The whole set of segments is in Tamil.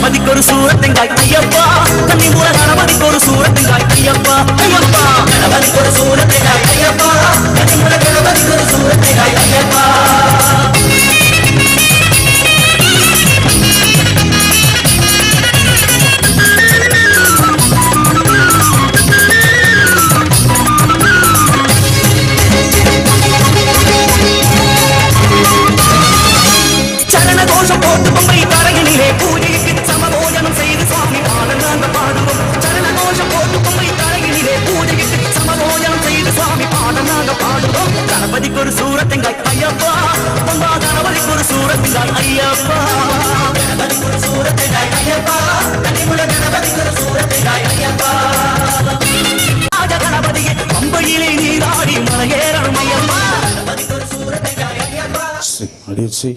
கணபதிக்கு ஒரு சூரத்தெங்காய் ஐயப்பா, கன்னி மூல கணபதிக்கு ஒரு சூரத்தெங்காய் ஐயப்பா, ஐயப்பா கணபதிக்கு ஒரு சூரத்தெங்காய் ஐயப்பா, கன்னி மூல கணபதிக்கு ஒரு சூரத்தெங்காய் ஐயப்பா. கணபதிக்கு ஒரு சூரத்தெங்காய் ஐயப்பா, பம்பா கணபதிக்கு ஒரு சூரத்தெங்காய் ஐயப்பா, கணபதிக்கு ஒரு சூரத்தெங்காய் ஐயப்பா, கன்னிமுல கணபதிக்கு ஒரு சூரத்தெங்காய் ஐயப்பா. ராஜ கணபதியே பம்பையிலே நீராடி மலையேறணும் ஐயப்பா, கணபதிக்கு ஒரு சூரத்தெங்காய் ஐயப்பா. அடிச்சு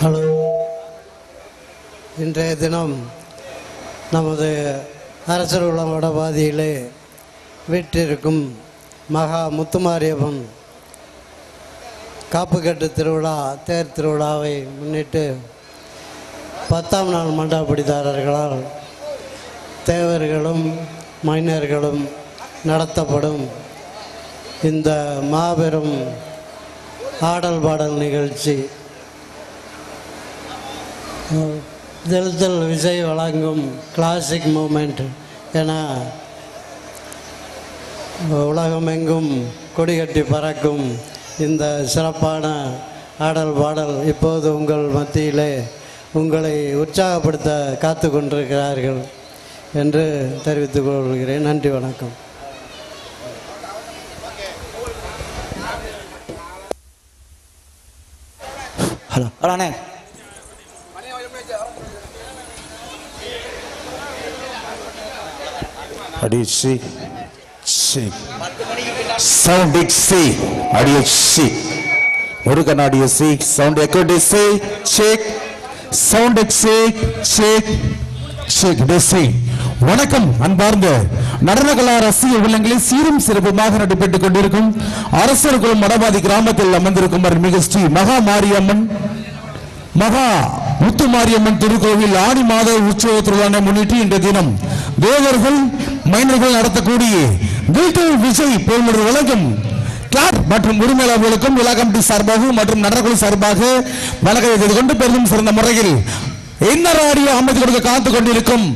ஹலோ, இன்றைய தினம் நமது அரசர் உளம் வடபாதியிலே வீற்றிருக்கும் மகா முத்துமாரியம்மன் காப்புக்கட்டு திருவிழா தேர் திருவிழாவை முன்னிட்டு 10ஆம் நாள் மண்டபடிதாரர்களால் தேவர்களும் மைனர்களும் நடத்தப்படும் இந்த மாபெரும் ஆடல் பாடல் நிகழ்ச்சி தில் விஜய் வழங்கும் கிளாசிக் மூமெண்ட் என உலகமெங்கும் கொடிகட்டி பறக்கும் இந்த சிறப்பான ஆடல் பாடல் இப்போது உங்கள் மத்தியிலே உங்களை உற்சாகப்படுத்த காத்து கொண்டிருக்கிறார்கள் என்று தெரிவித்துக் கொள்கிறேன். நன்றி, வணக்கம். ஹலோ ஹலோ அண்ணே, அடிச்சு சவுண்ட் சி அடிச்சு முருகன் அடிச்சு சவுண்ட் எக்கோடி சி check sound check check check டிசி. வணக்கம் அன்பார்ந்த நடனகலா ரசிக உள்ளங்களை சீரும் சிறப்புமாக நடைபெற்றுக் கொண்டிருக்கும் அரசர் குளம் மடபாதி கிராமத்தில் அமர்ந்திருக்கும் அருள்மிகு ஸ்ரீ மகா மாரியம்மன் மகா முத்துமாரியம்மன் திருக்கோவில் ஆடி மாத உற்சவ திருவிழாவை முன்னிட்டு இன்றைய தினம் தேவர்கள் மைனர்கள் நடத்தக்கூடிய விஜய் பொருள் வழங்கும் கிளாப் மற்றும் உரிமையாளர்களுக்கும் விழா கமிட்டி சார்பாக மற்றும் நடனக்குழு சார்பாக வழக்கை செய்து கொண்டு பெரிதும் சிறந்த முறையில் இன்னராடிய அமைத்து கொடுக்க காத்துக் கொண்டிருக்கும்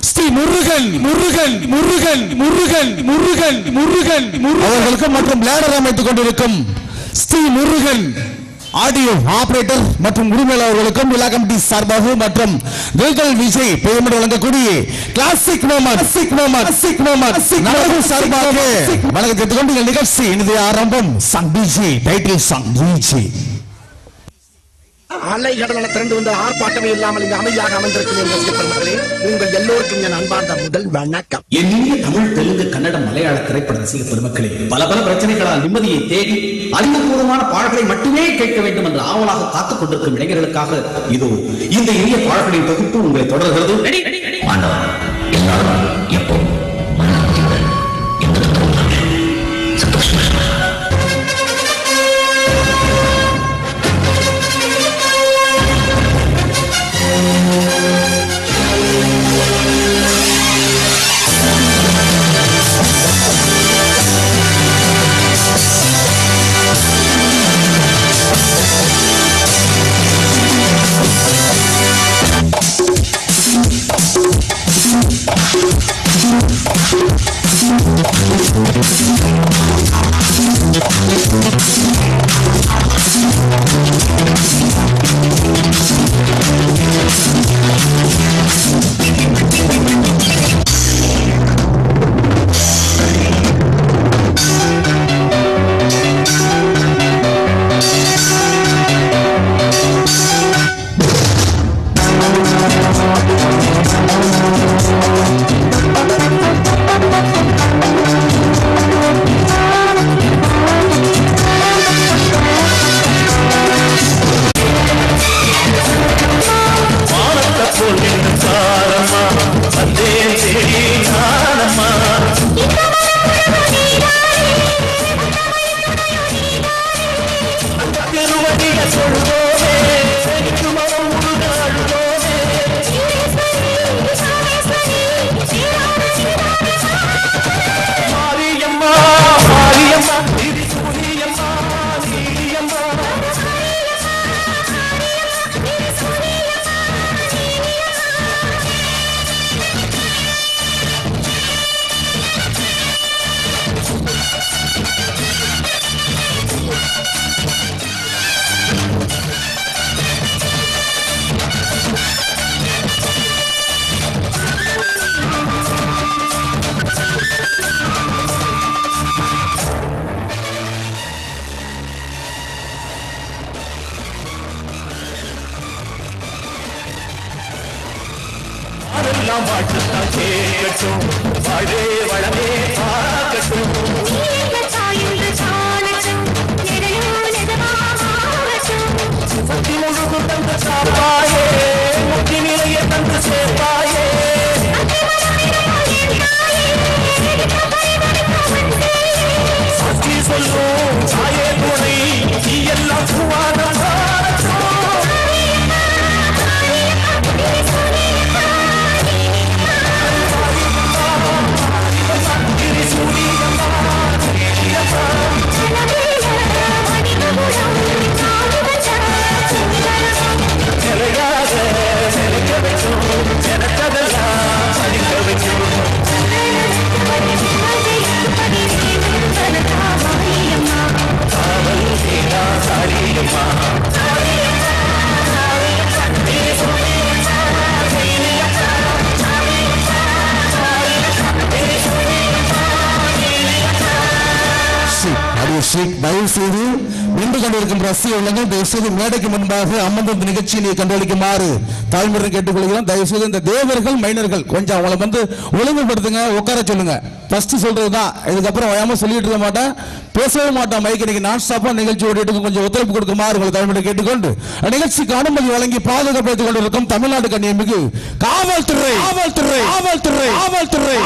ஸ்ரீ முருகன் முருகன் முருகன் முருகன் முருகன் முருகன் அவர்களுக்கும் மற்றும் லேடர் அமைத்துக் கொண்டிருக்கும் ஸ்ரீ முருகன் ஆடியோ ஆபரேட்டர் மற்றும் உரிமையாளர்களுக்கும் விழா கமிட்டி சார்பாக மற்றும் விஜய் பெருமை வழங்கக்கூடிய கிளாசிக் சார்பாக வழங்கத்தை கொண்டு நிகழ்ச்சி இனிது ஆரம்பம். Song DJ title song DJ அலை கடலை திரண்டு வந்து ஆர்ப்பாட்டமே இல்லாமல் இங்கு அமைதியாக அமர்ந்திருக்கும் பெருமக்களே, உங்கள் எல்லோருக்கும் என் அன்பார்ந்த முதல் வணக்கம். என்னிய தமிழ், தெலுங்கு, கன்னடம், மலையாள திரைப்பட ரசிக பெருமக்களே, பல பிரச்சனைகளால் நிம்மதியை தேடி அறிவுபூர்வமான பாடல்களை மட்டுமே கேட்க வேண்டும் என்று ஆவலாக காத்துக் கொண்டிருக்கும் இளைஞர்களுக்காக இதோ இந்த இனிய பாடல்களின் தொகுப்பு உங்களை தொடர்கிறது. எல்லாரும் எப்போதும் கேட்கட்டும் வாழ்வே வளமே பார்க்கட்டும் முத்தி முழுதும் தந்து சாப்பாயே முத்தி நிலையை தந்து சேர்ப்பாயே சக்தி சொல்லும் சாயே துணை நீ எல்லாம் சுவானம் தயவு செய்து நின்று கொண்டிருக்கும் ரசிக உள்ளங்கள் தயவு செய்து மேடைக்கு முன்பாக அமர்ந்த இந்த நிகழ்ச்சியை கண்டுகளிக்குமாறு தாழ்மையுடன் கேட்டுக்கொள்கிறோம். தயவு செய்து இந்த தேவர்கள் மைனர்கள் கொஞ்சம் அவங்களை ஒழுங்குபடுத்துங்க, உட்கார சொல்லுங்க. ஃபர்ஸ்ட் சொல்றதுதான், இதுக்கப்புறம் வயாம சொல்லிட்டு இருக்க மாட்டேன், பேசவே மாட்டோம். மைக்கு இன்னைக்கு நான் ஸ்டாப்பா நிகழ்ச்சி ஓடிட்டு கொஞ்சம் ஒத்துழைப்பு கொடுக்குமாறு உங்களை தாழ்மையுடன் கேட்டுக்கொண்டு நிகழ்ச்சிக்கு அனுமதி வழங்கி பாதுகாப்பு கொண்டிருக்கும் தமிழ்நாடு கண்ணியமிகு காவல்துறை காவல்துறை காவல்துறை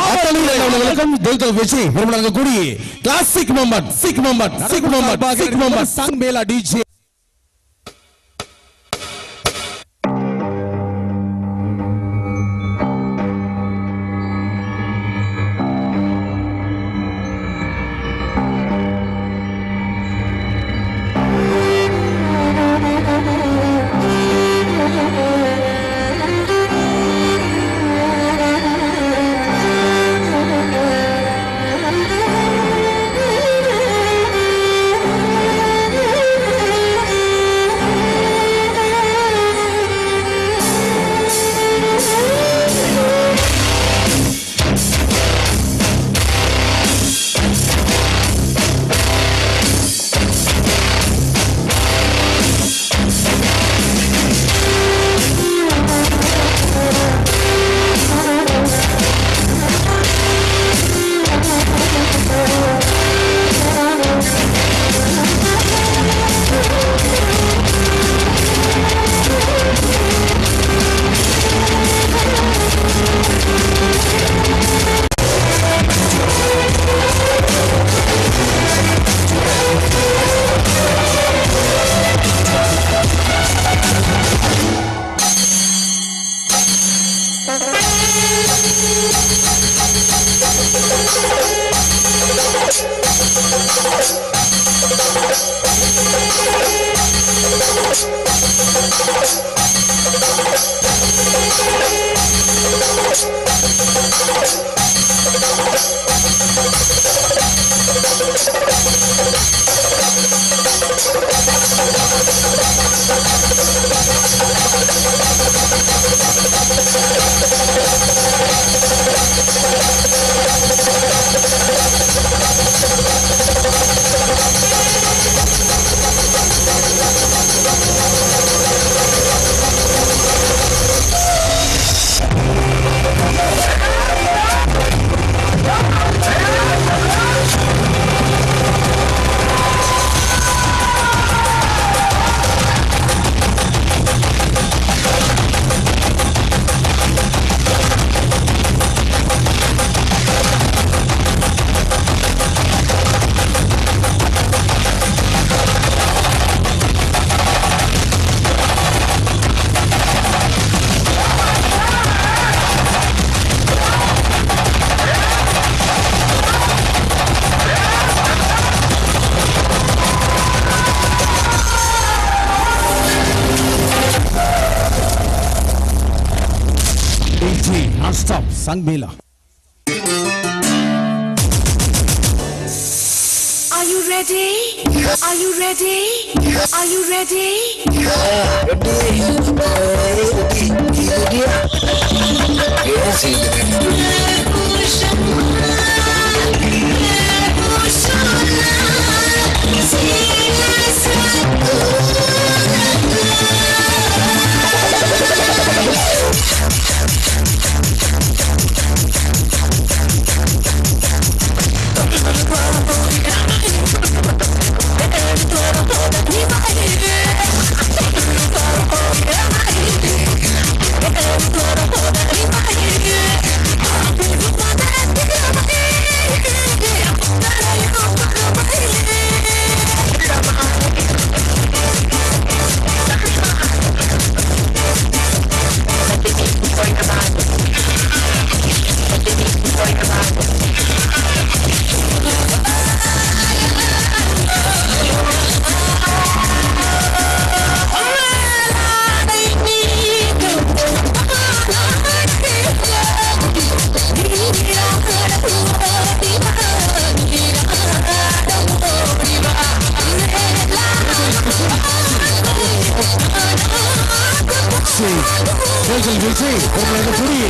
காவல்துறை கூடிய கிளாசிக் மொமெண்ட் சிக் மொமெண்ட் சிக் மொமெண்ட் சிக் மொமெண்ட் சாங் மேலா DJ Non-stop, Sang Mela. Are you ready? Are you ready? Are you ready? பாடல்கள் விஜய் உங்களது புரிய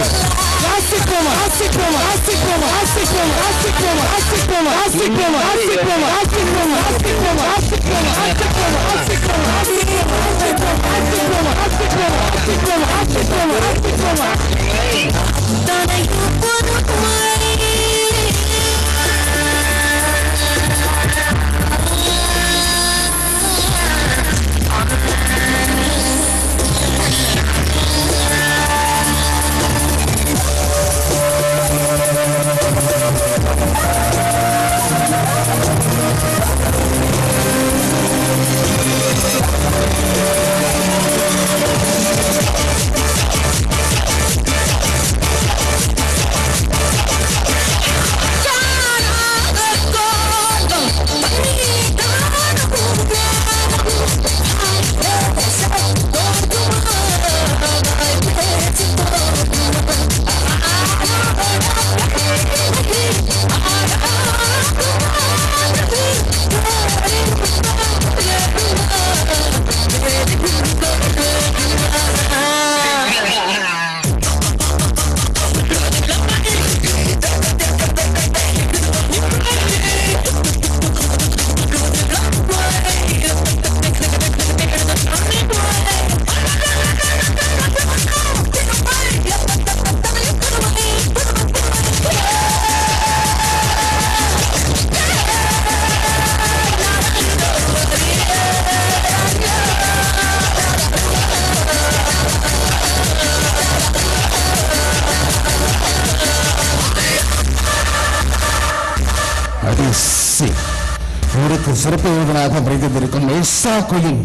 ஊருக்கு சிறப்பு விருந்தினராக விரைந்திருக்கும் ஏசா கோயில்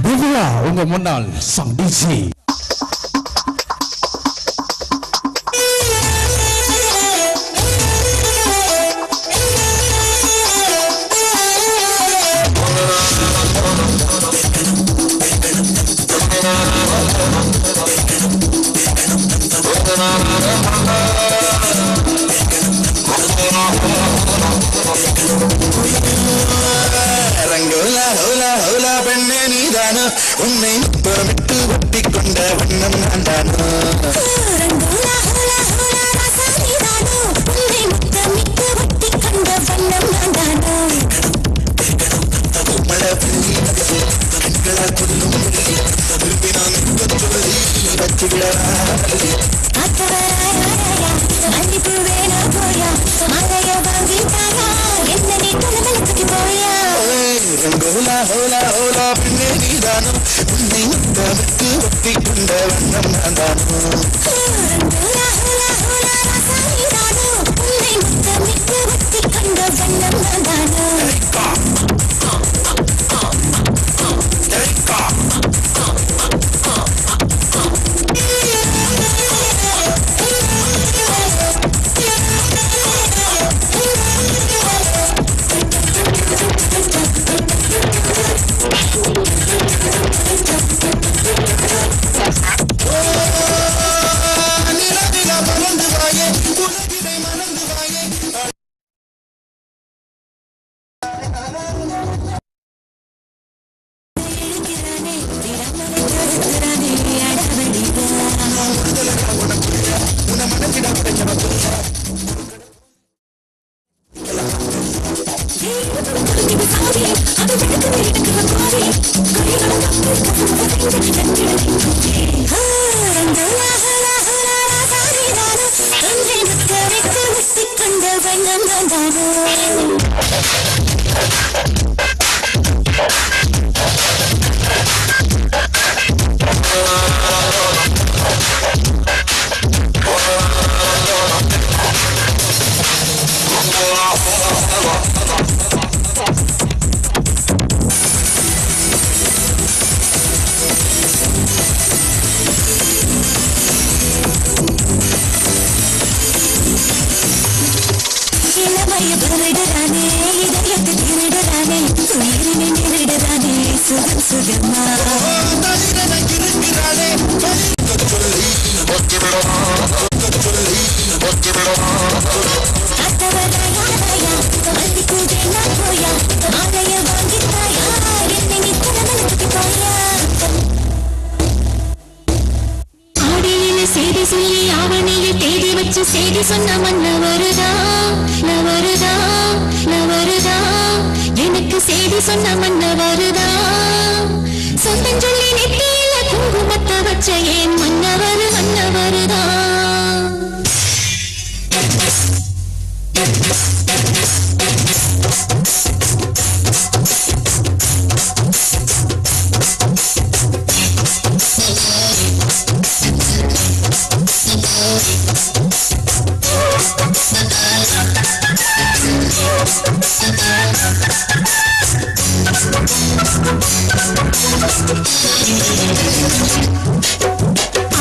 திவ்யா உங்க முன்னால் சந்திச்சு உன்னை புறமிட்டு ஒட்டி கொண்ட வண்ணம் நான்தானோ ஹோலா ஹோலா ஹோலா பெண்ணே நீதானோ உன்னை முத்தமிட்டு ஒட்டி கொண்ட வண்ணம் நான்தானோ திருடரானே இதயத்தை திருடரானே செய்தி சொன்ன மன்ன வருதா வருதா வருதா எனக்கு செய்தி சொன்ன மன்ன வருதா சொந்தம் சொல்லி நெத்தியில குங்குமத்தை வச்ச ஏன் மன்னவர் மன்னவருதா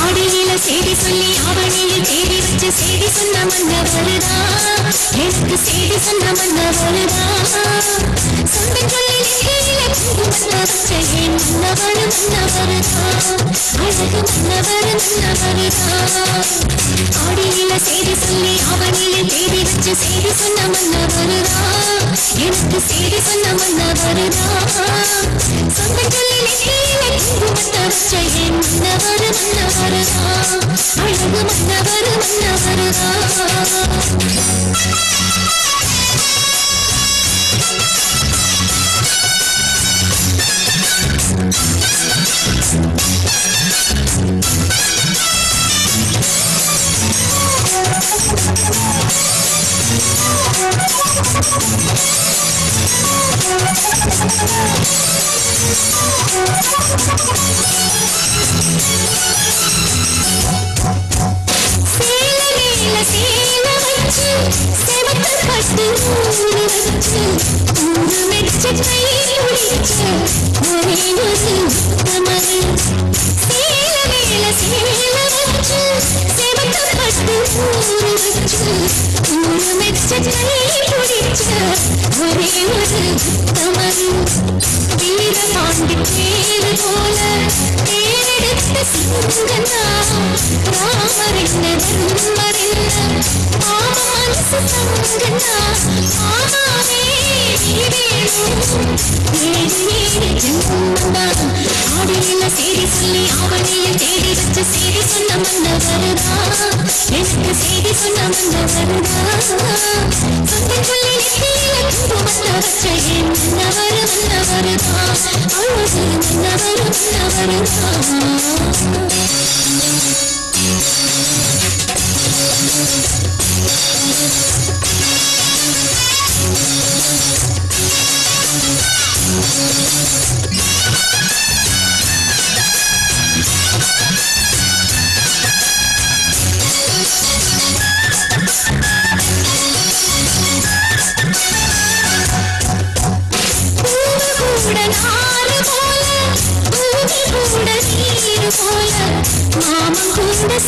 ஆடியில செய்தி சொல்லி அவனியில் தேடி வச்சு செய்தி சொன்ன மன்ன வருதா எனக்கு செய்தி சொன்ன மன்ன வருதா சொந்தம் சொல்லி நெற்றியில குங்குமத்தை வச்ச ஏன் மன்னவர் மன்னவருதா அழகு மன்னவர் மன்னவருதா ஆடியில செய்தி சொல்லி அவனியில் தேடி வச்சு செய்தி சொன்ன மன்ன வருதா எனக்கு செய்தி சொன்ன மன்ன வருதா சொந்தம் சொல்லி நெற்றியில குங்குமத்தை வச்ச ஏன் மன்னவர் மன்னவருதா அழகு மன்னவர் மன்னவருதா வீரபாண்டி பேரு போல பேரெடுத்த சிங்கனா ராமரின்ன தர்மரின்ன ஆமானசு சங்கனா ஆமாவே ஆடியில செய்தி சொல்லி அவனையில் தேடி வச்ச செய்தி சொன்ன மன்ன வருதா எனக்கு செய்தி சொன்ன மன்ன வருதா சொந்தம் சொல்லி நெத்தியில குங்குமத்தை வச்ச ஏன் மன்னவர் மன்னவருதா அழகு மன்னவர் மன்னவருதா கூட நாறு போல பூமி கூட நீர் போல மாமன் கூட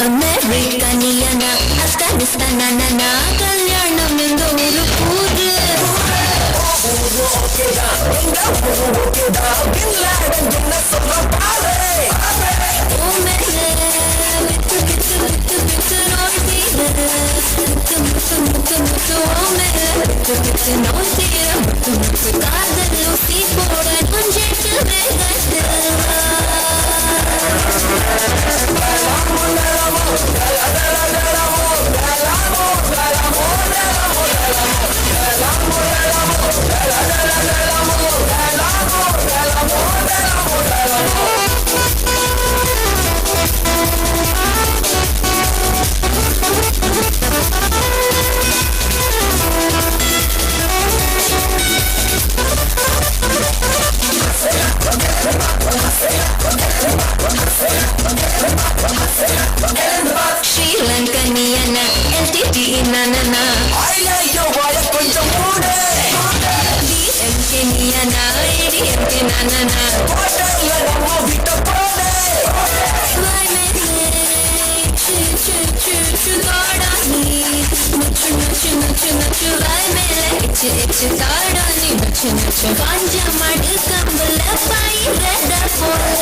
அமெரிக்கனியன ஆப்கானிஸ்தான கல்யாணம் எங்க ஊரு கூடு இச்சு தாடா நீ நச்சு நச்சு காஞ்ச மடு கம்பல பயிரத போல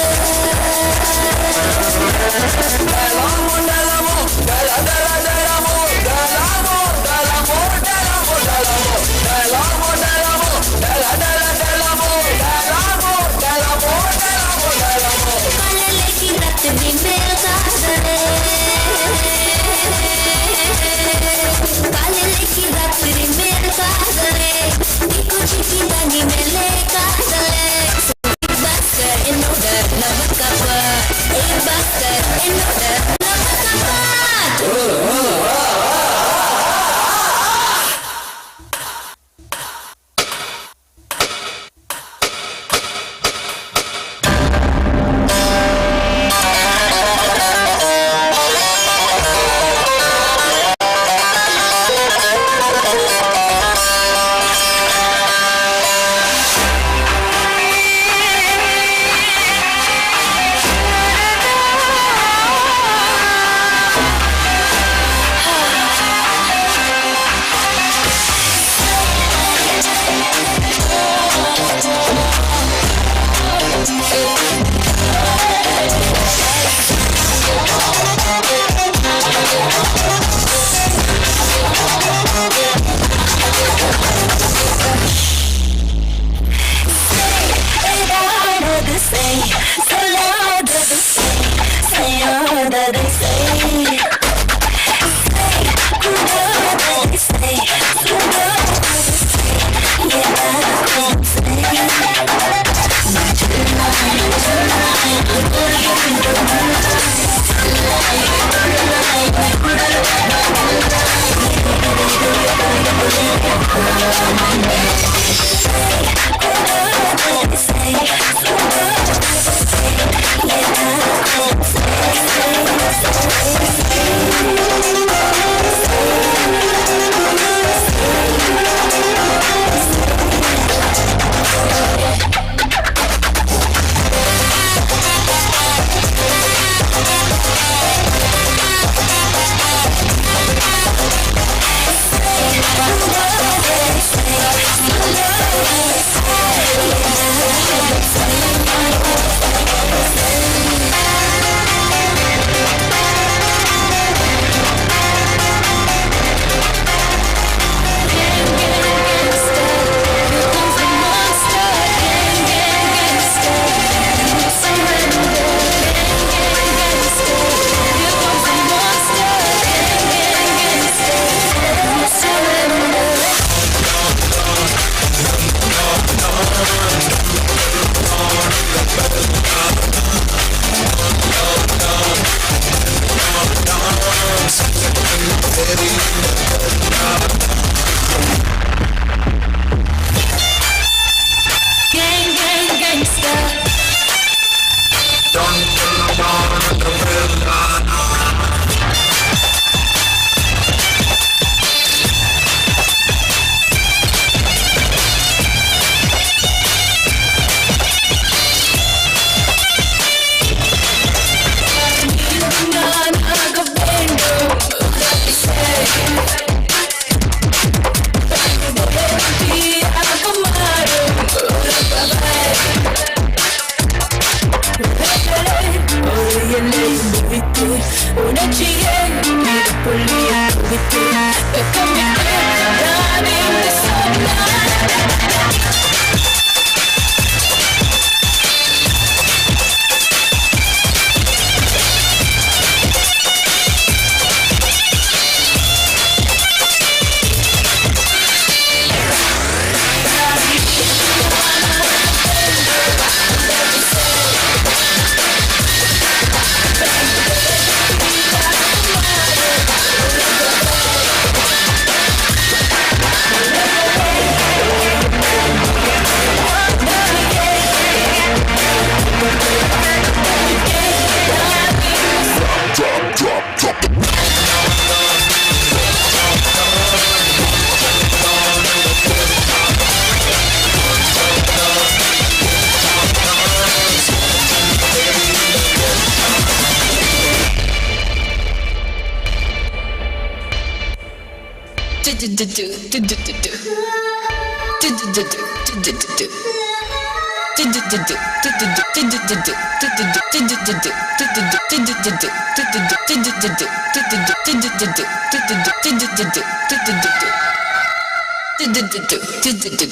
do.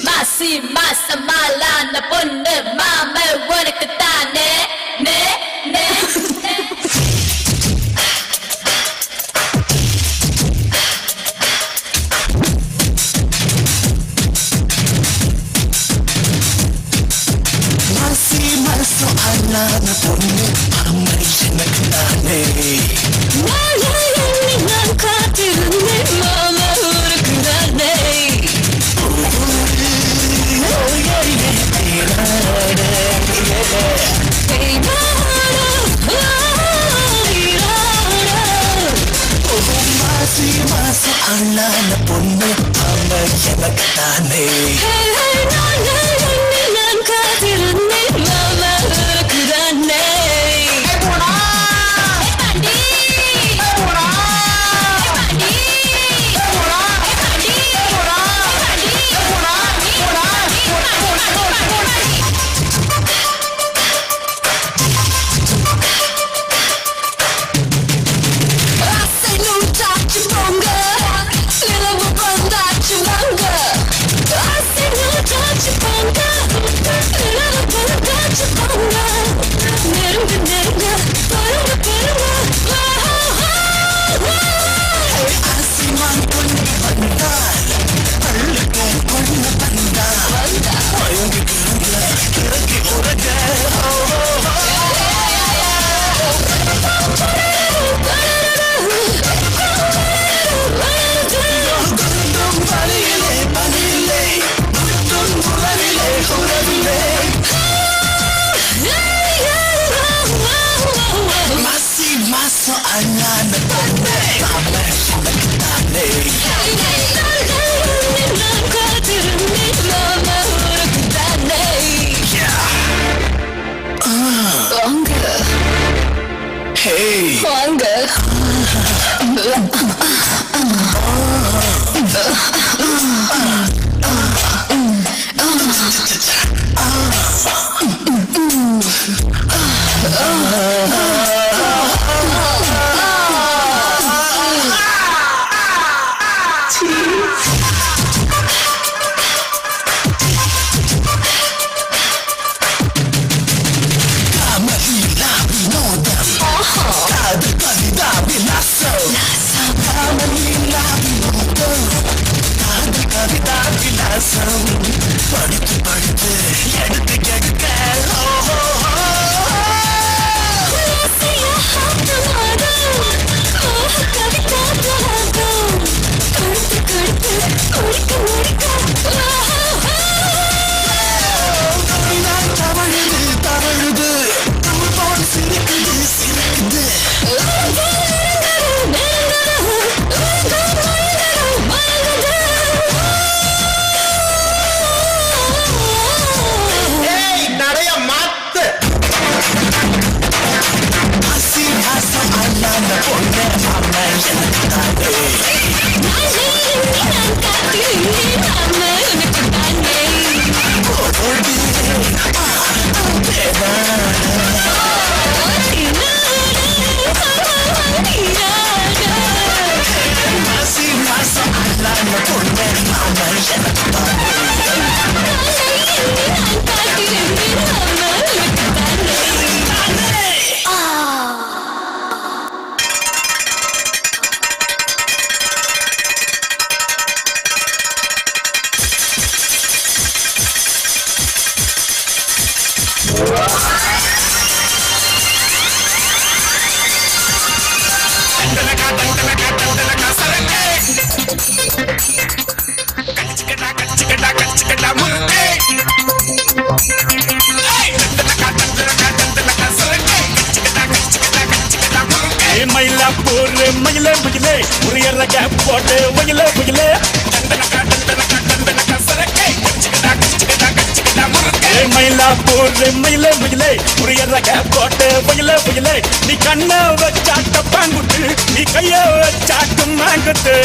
மாசி மாசமாலான பொண்ணு மாம உனக்கு தானே நே நே மாசி மாசம் அண்ணான பொண்ணு அம்மை எனக்கு தானே நான் காத்திருந்தேன் மாம உனக்கு தானே மாசி மாசம் அண்ணான பொண்ணு அம்மை எனக்கு தானே நான் காத்திருந்தேன் மாம உனக்கு தானே நீ கண்ண வச்சாட்ட பாங்குட்டு நீ கைய வச்சாட்டும் மாங்குட்டு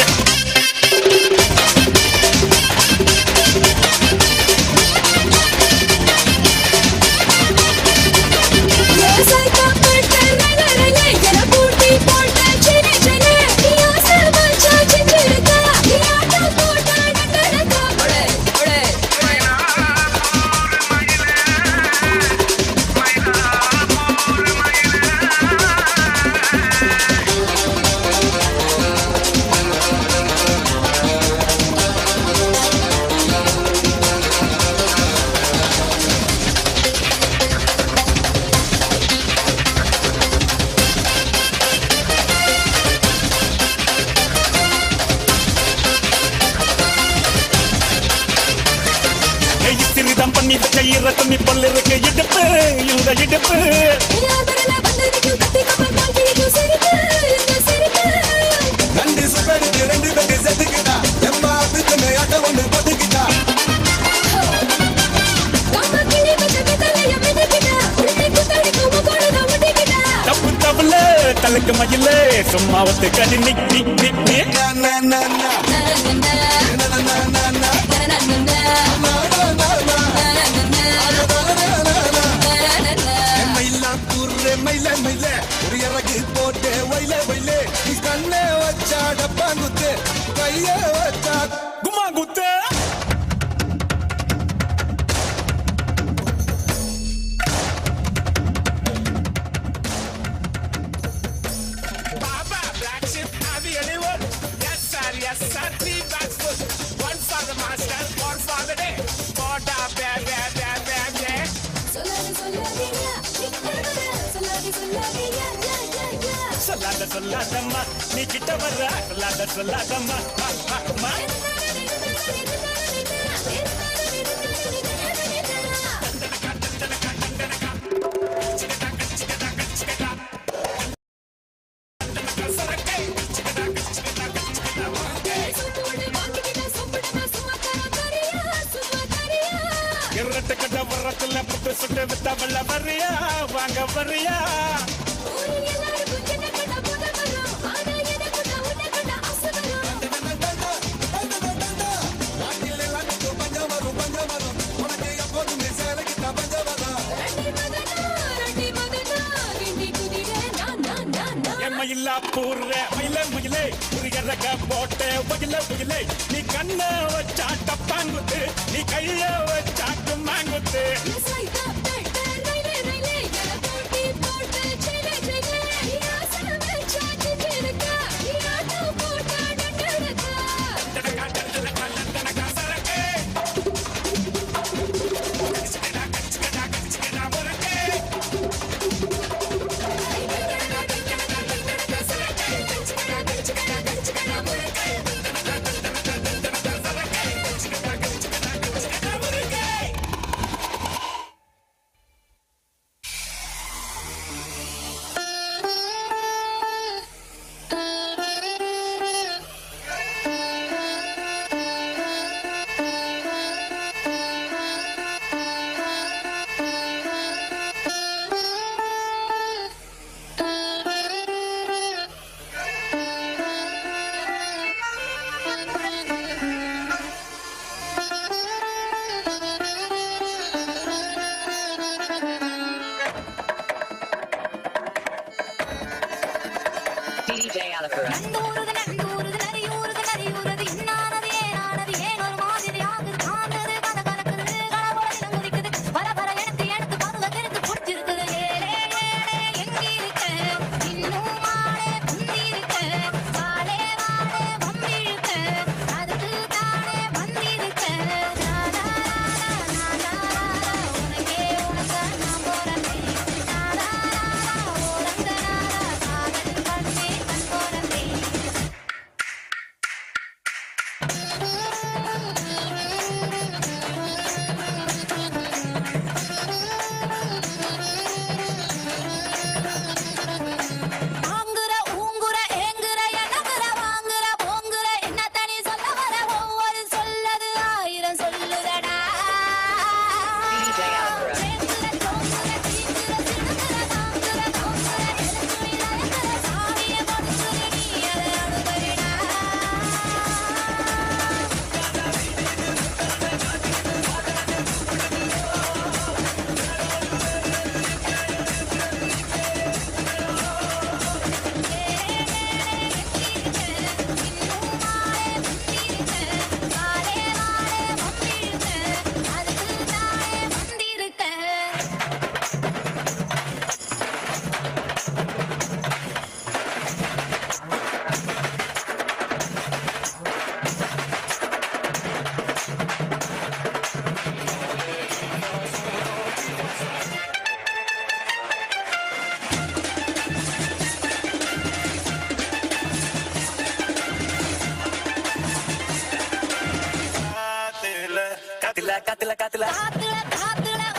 ரத்தமி பல்லிருக்கு இடுப்பு இந்த இடுப்பு நண்டு சுப்பெடுத்து ரெண்டு பேருக்கு செத்துக்கிட்டா எம்மா பித்தனை அட்ட ஒன்று பொத்துக்கிட்டா தப்பு தவல தலுக்கு மயில சும்மா ஒத்து கடி நிக் நிக் நிக் நிக் ஒரு இறகு போட்டு வயல வயலே நீ கண்ணே வச்சா டப்பா குத்து கைய வச்சா கும்மா குத்து Baba, black ship, have you anyone? Yes sir, 3 bags full. One for the master, one for the day. Bada, bad, bad, bad, bad, bad. சொல்லாத சொல்லாதம்மா நீ கிட்ட வர்ற சொல்லாத சொல்லாதம்மா இரட்டு கட்ட வர்றதுல புட்டு சுட்டு வித்த வெள்ள வர்றியா வாங்க வர்றியா மயிலா பூர்ற மயில மயிலே புரியறக போட்டே வயில வயிலே நீ கண்ண வச்சா டப்பாங்குத்து நீ கைய வச்சா கும்மாங்குத்து காத்துல காத்துல காத்துல காத்துல காத்துல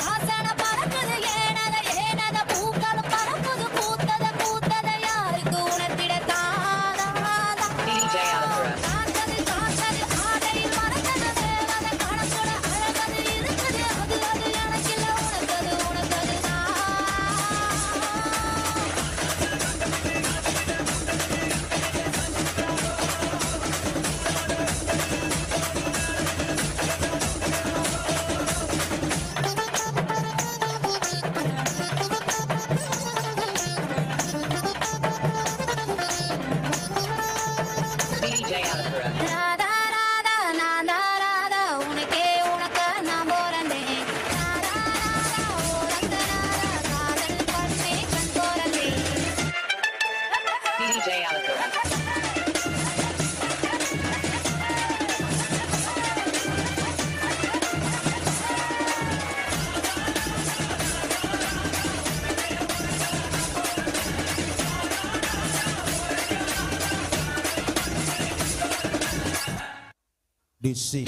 டிசி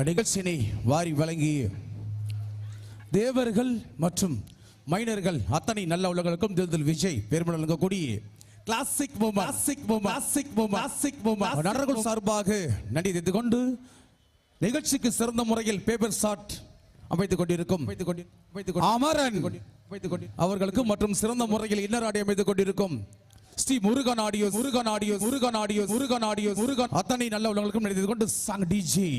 நிகழ்ச்சியினை வாரி வழங்கி தேவர்கள் மற்றும் மைனர்கள் அத்தனை நல்ல உள்ளங்களுக்கும் தில் விஜய் பெருமை வழங்கக்கூடிய கிளாசிக் நரர்கள் சார்பாக நன்றி தெரிந்து கொண்டு நிகழ்ச்சிக்கு சிறந்த முறையில் பேப்பர் ஷாட் அமைத்துக் கொண்டிருக்கும் அமரன் அவர்களுக்கு மற்றும் சிறந்த முறையில் இன்னர் ஆடி அமைத்துக் கொண்டிருக்கும் ஸ்ரீ முருகன் அத்தனை நல்ல உள்ளங்களுக்கும் நன்றி தெரிந்து கொண்டு சாங் டிஜே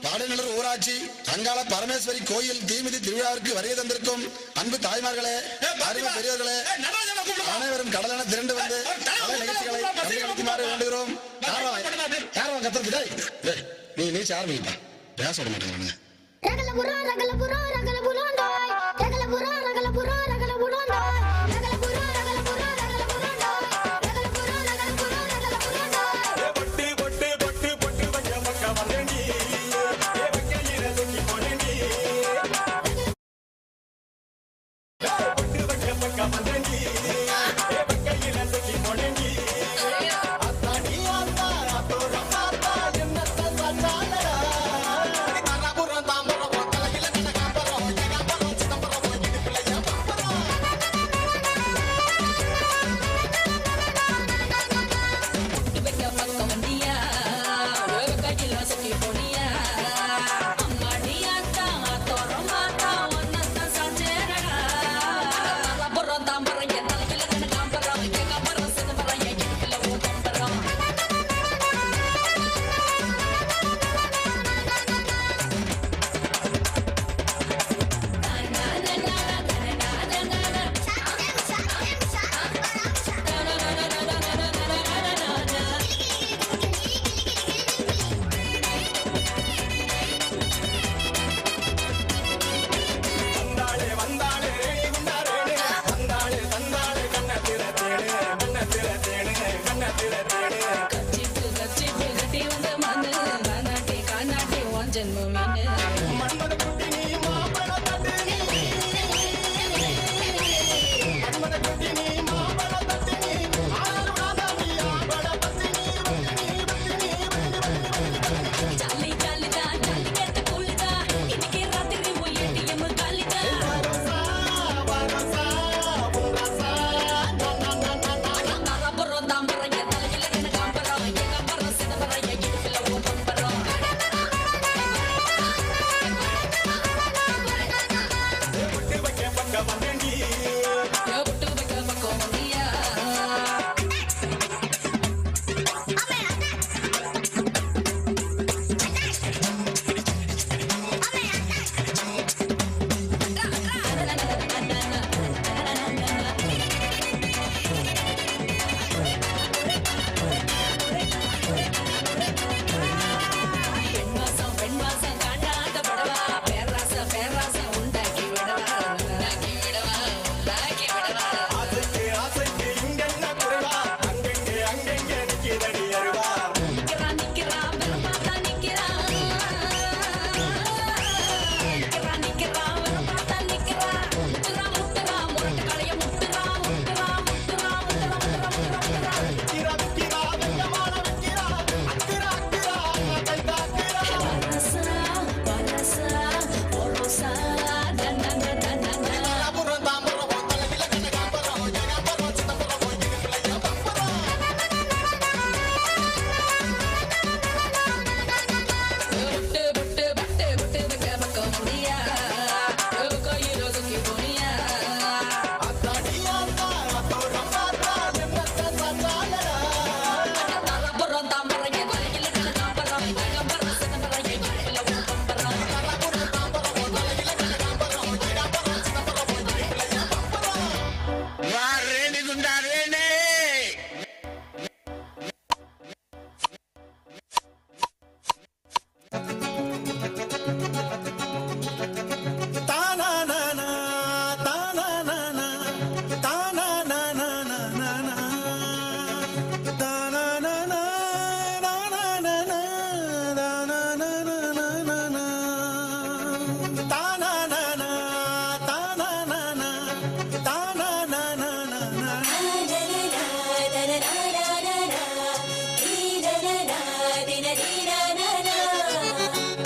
பாடநல்லூர் ஊராட்சி தங்கால பரமேஸ்வரி கோயில் தீமிதி திருவிழாவிற்கு வருகை தந்திருக்கும் அன்பு தாய்மார்களே, அருமை பெரியவர்களே, அனைவரும் கடலென திரண்டு வந்து கலை நிகழ்ச்சிகளை கண்டுகளிக்குமாறு வேண்டுகிறோம். நீ ஆரம்பிப்பா, பேச விட மாட்டேங்க.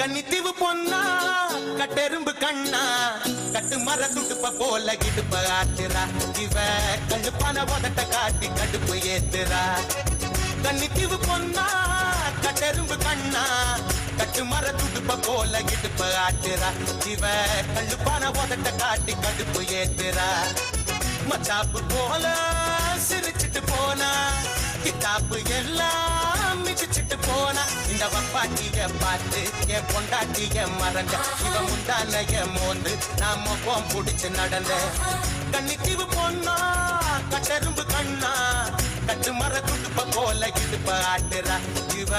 கன்னித்தீவு பொன்னா கட்டெரும்பு கண்ணா கட்டு மர துடுப்ப போல கிடுப்ப ஆட்டுறா இவ கழுப்பான உதட்ட காட்டி கடுப்பு ஏத்துறா கன்னித்தீவு பொன்னா கட்டெரும்பு கண்ணா கட்டு மர துடுப்ப போல கிடுப்ப ஆட்டுறா இவ கழுப்பான உதட்ட காட்டி கடுப்பு ஏத்துறா மச்சாப்பு போல சிரிச்சிட்டு போனா கிட்டாப்பு எல்லாம் மிச்சிட்டு போனா இந்த வப்பாட்டிய பார்த்து என் பொண்டாட்டிய மறந்த இவ முந்தானைய மோந்து நான் முகம் புடிச்சு நடந்த கன்னித்தீவு பொண்ணா கட்டெரும்பு கண்ணா கட்டு மர துடுப்ப போல இடுப்ப ஆட்டுறா இவ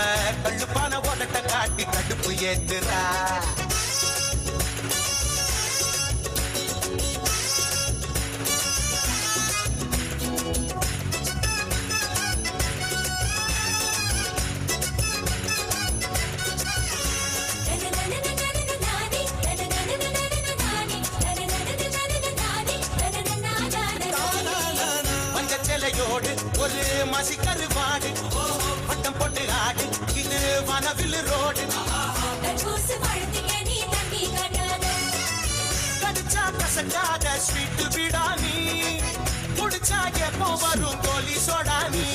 கழுப்பான உதட்ட காட்டி கடுப்பு ஏத்துறா ஒரு மாசி கருவாடு பட்டம் போட்டு ஆடு இது வனவில் ரோடு கடிச்சா கசக்காத ஸ்வீட் விடாமி குடிச்சா எப்போ வரும் கோலி சோடாமி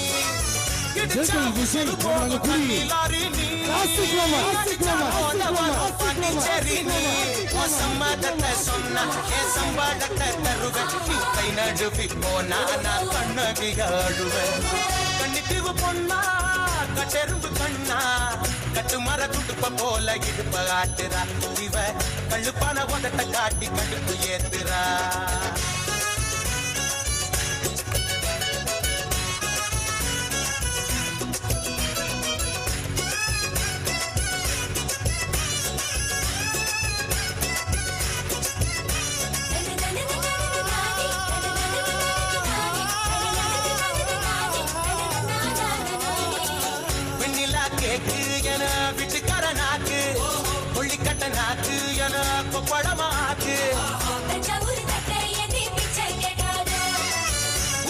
சம்மதத்தை சொன்ன சம்பாடத்தை தருவேன் நீ கை நடுவி போனா நான் கண்ணகியாடுவேன் கன்னித்தீவு பொண்ணா கட்டெரும்பு கண்ணா கட்டு மர துடுப்ப போல இடுப்ப ஆட்டுறா இவ கழுப்பான உதட்ட காட்டி கடுப்பு ஏத்துறா வீட்டுக்கார நாக்கு கொள்ளிக்கட்ட நாக்கு என கொப்பளமாக்கு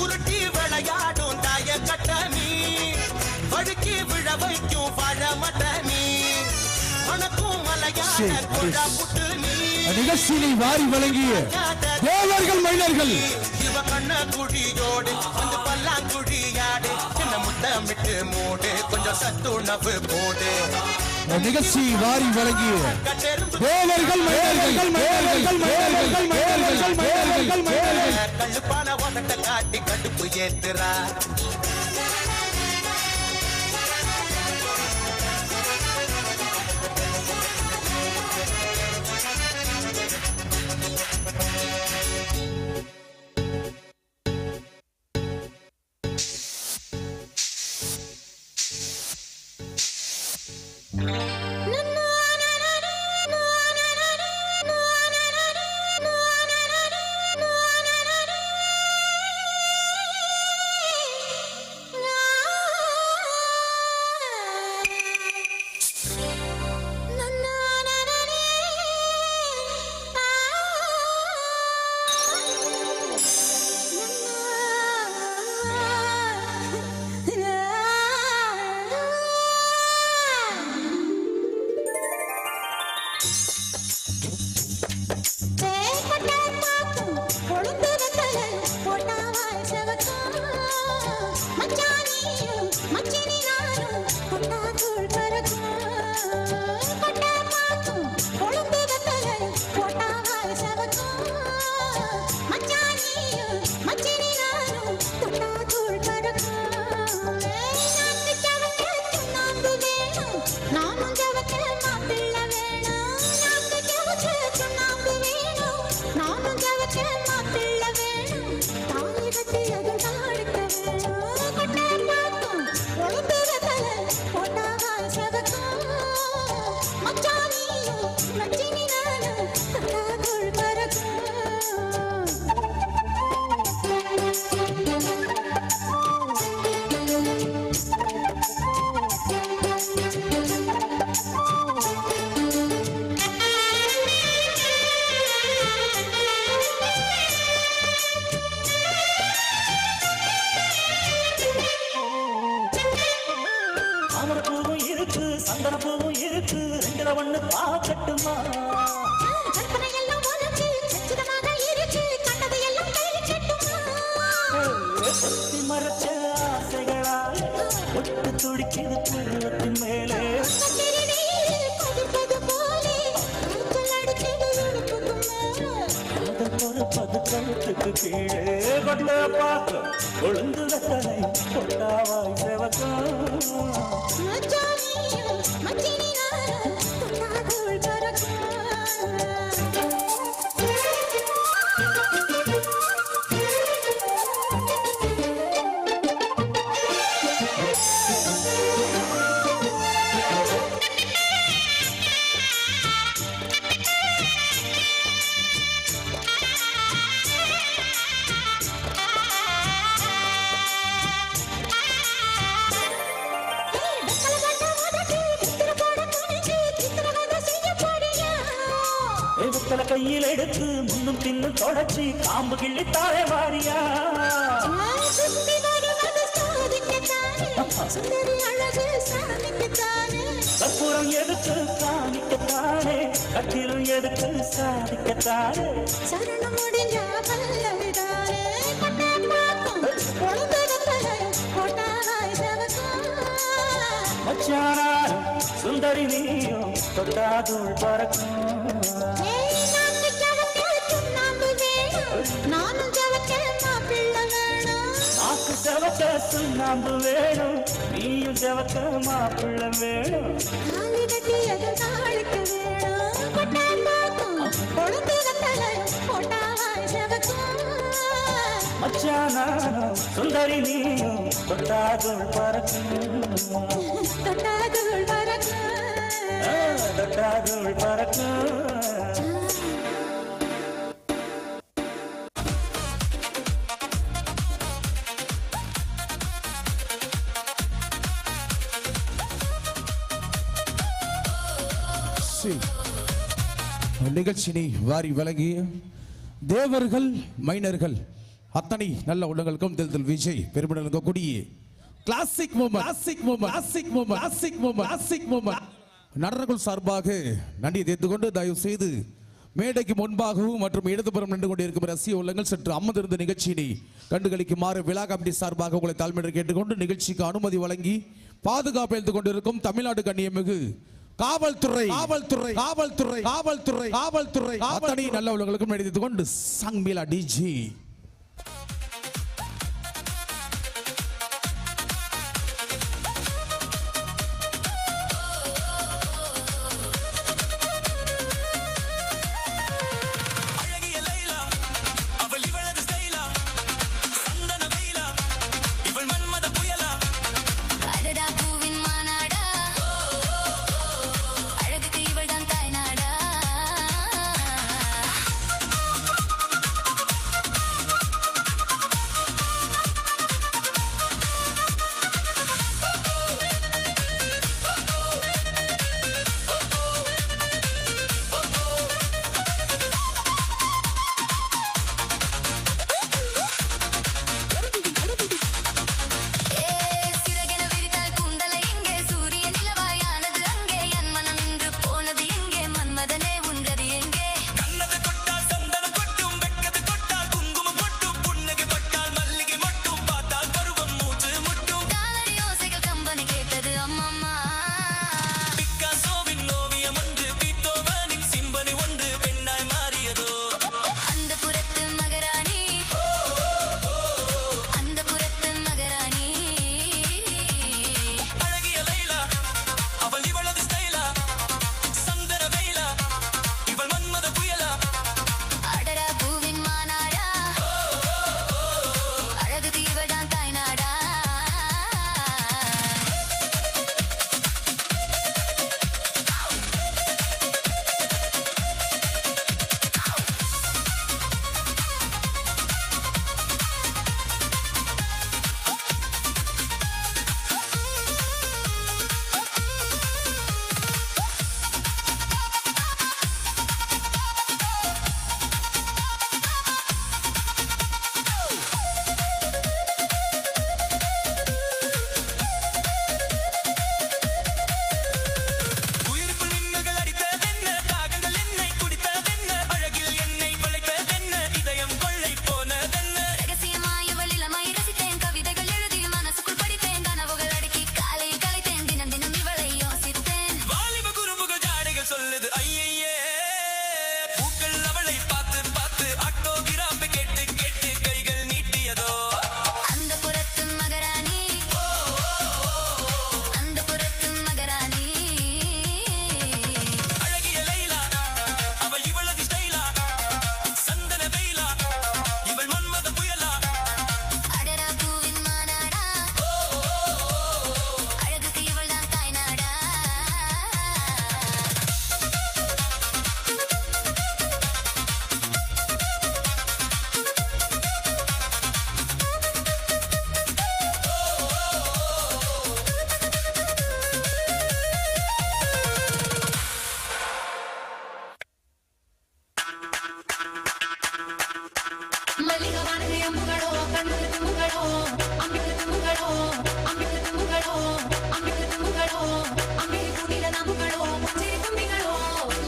உருட்டி விளையாடும் தாய கட்ட நீ வழுக்கி விழ வைக்கும் பழமட்ட நீ மனக்கும் மலையான கொண்டா புட்டு நீ நிகழ்ச்சியை வாரி வழங்கிய தேவர்கள் மனிதர்கள் இவ கண்ண குடியோடு அந்த பல்லாங்குடியாடு என்ன முத்தமிட்டு மூடு கொஞ்சம் சத்துணவு போடு நிகழ்ச்சியை வாரி வழங்கிய தேவர்கள் கழுப்பான உதட்ட காட்டி கடுப்பு ஏத்துறா சந்தன பூவும் இருக்கு ரெண்டு வேலை ஒண்ணு பார்க்கட்டுமா கற்பனை எல்லாம் உனக்கு சச்சிதமாக இருக்கு கண்டது எல்லாம் கைச்சட்டுமா கொத்தி மறைச்ச ஆசைகளால் ஒட்டு துடிக்குது பருவத்தின் மேலே கத்திரி நீர் கொதிப்பது போலே காய்ச்சல் அடிக்குது இடுப்புக்கு மேலே பொறுப்பது கழுத்துக்கு கீழே கொண்ட பார்க்க கொழுந்து வெத்தனை கொண்டாவாய் செவக்கும் மச்சானியும் மச்சினி நானும் தொட்டாதோள் பறக்கும் வெத்தலை கையில் எடுத்து முன்னும் பின்னும் தொடச்சி காம்பு கிள்ளி தாழ வாரியா கற்பூரம் எடுத்து காணிக்கத்தானே கட்டிலும் எடுத்து சாதிக்கத்தானே சரணம் முடிஞ்சா பல்லவிதானே கொட்டாய் மச்சானாரும் சுந்தரி நீயும் தொட்டாதுள் பறக்கும் நானும் ஜவக்க மாப்பிள்ள வேணும் நாக்கு செவக்க சுண்ணாம்பு வேணும் நீயும் செவக்க மாப்பிள்ள வேணும் காலி கட்டியது நாளுக்கு வேணும் கொட்டாய் பார்க்கும் கொழுந்து வந்தலையும் கொட்டாவாய் செவக்கும் மச்சானாரும் சுந்தரி நீயும் தொட்டாதுள் பறக்கும் தொட்டாதுள் பறக்கும் தொட்டாதுள் பறக்கும் நிகழ்ச்சியை வாரி வழங்கிய தேவர்கள் மைனர்கள் அத்தனை நல்ல உள்ளங்களுக்கும் தில் விஜய் பெருமிடலுக்கு கூடிய கிளாசிக் மூமெண்ட் நடனங்கள் சார்பாக நன்றி தெரிந்து கொண்டு தயவு செய்து மேடைக்கு முன்பாகவும் மற்றும் இடதுபுறம் நின்று கொண்டிருக்கும் ரசிக உள்ளங்கள் சற்று அமர்ந்திருந்த நிகழ்ச்சியினை கண்டுகளிக்குமாறு விழா கமிட்டி சார்பாக உங்களை தாழ்மையை கேட்டுக்கொண்டு நிகழ்ச்சிக்கு அனுமதி வழங்கி பாதுகாப்பு எழுந்து கொண்டிருக்கும் தமிழ்நாடு கண்ணியமிகு காவல்துறை அத்தனை நல்ல உள்ளங்களுக்கும் நடித்து கொண்டு சங்மிலா டிஜி அம்பிட்டு தம்புகளோ அம்பிட்டு தம்புகளோ அம்பிட்டு தம்புகளோ அம்பிட்டு கூடின நம்புகளோ புஞ்சரி கும்பிகளோ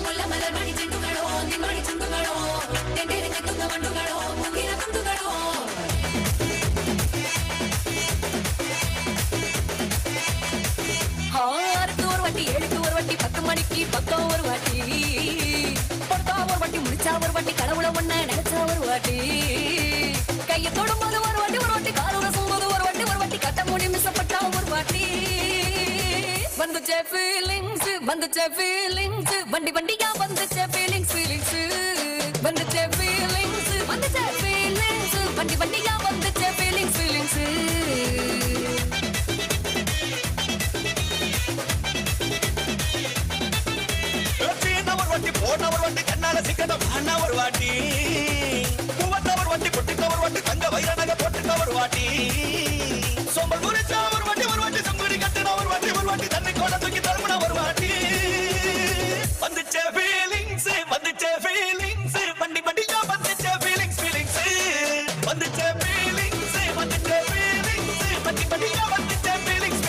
முல்ல மலர் மணி செண்டுகளோ நின்மணி சுண்டுகளோ தெண்டெடுக்க துங்க வண்டுகளோ முங்கின குண்டுகளோ ஆறுக்கு ஒரு வாட்டி 7க்கு ஒரு வாட்டி 10 மணிக்கு 10 ஒரு வாட்டி பொறுத்தா ஒரு வாட்டி முடிச்சா ஒரு வாட்டி கடவுளை ஒண்ண நினைச்சா ஒரு வாட்டி கையை தொடும்போது ஒரு வாட்டி காலோட சும்போது ஒரு வாட்டி கட்ட மூடி மிசப்பட்டா ஒரு வாட்டி வந்துச்சே ஃபீலிங்ஸ் வண்டி வண்டியா வந்துச்சே ஃபீலிங்ஸ் வந்துச்சே ஃபீலிங்ஸ் வண்டி வண்டியா வந்துச்சே ஃபீலிங்ஸ் போனவர் வண்டி கண்ணால சிக்கனம் அண்ணாவர் வாட்டி பூவத்தவர் வண்டி பொட்டிக்கவர் வண்டி தங்க வைரநக போட்டுக்கவர் வாட்டி சோம்பல் குறிச்சா ஒரு வாட்டி சங்குடி கட்டின ஒரு வாட்டி தண்ணி கோட தூக்கி தருமன ஒரு வாட்டி வந்துச்சே ஃபீலிங்ஸ் வண்டி வண்டியா வந்துச்சே ஃபீலிங்ஸ் வந்துச்சே ஃபீலிங்ஸ் வண்டி வண்டியா வந்துச்சே ஃபீலிங்ஸ்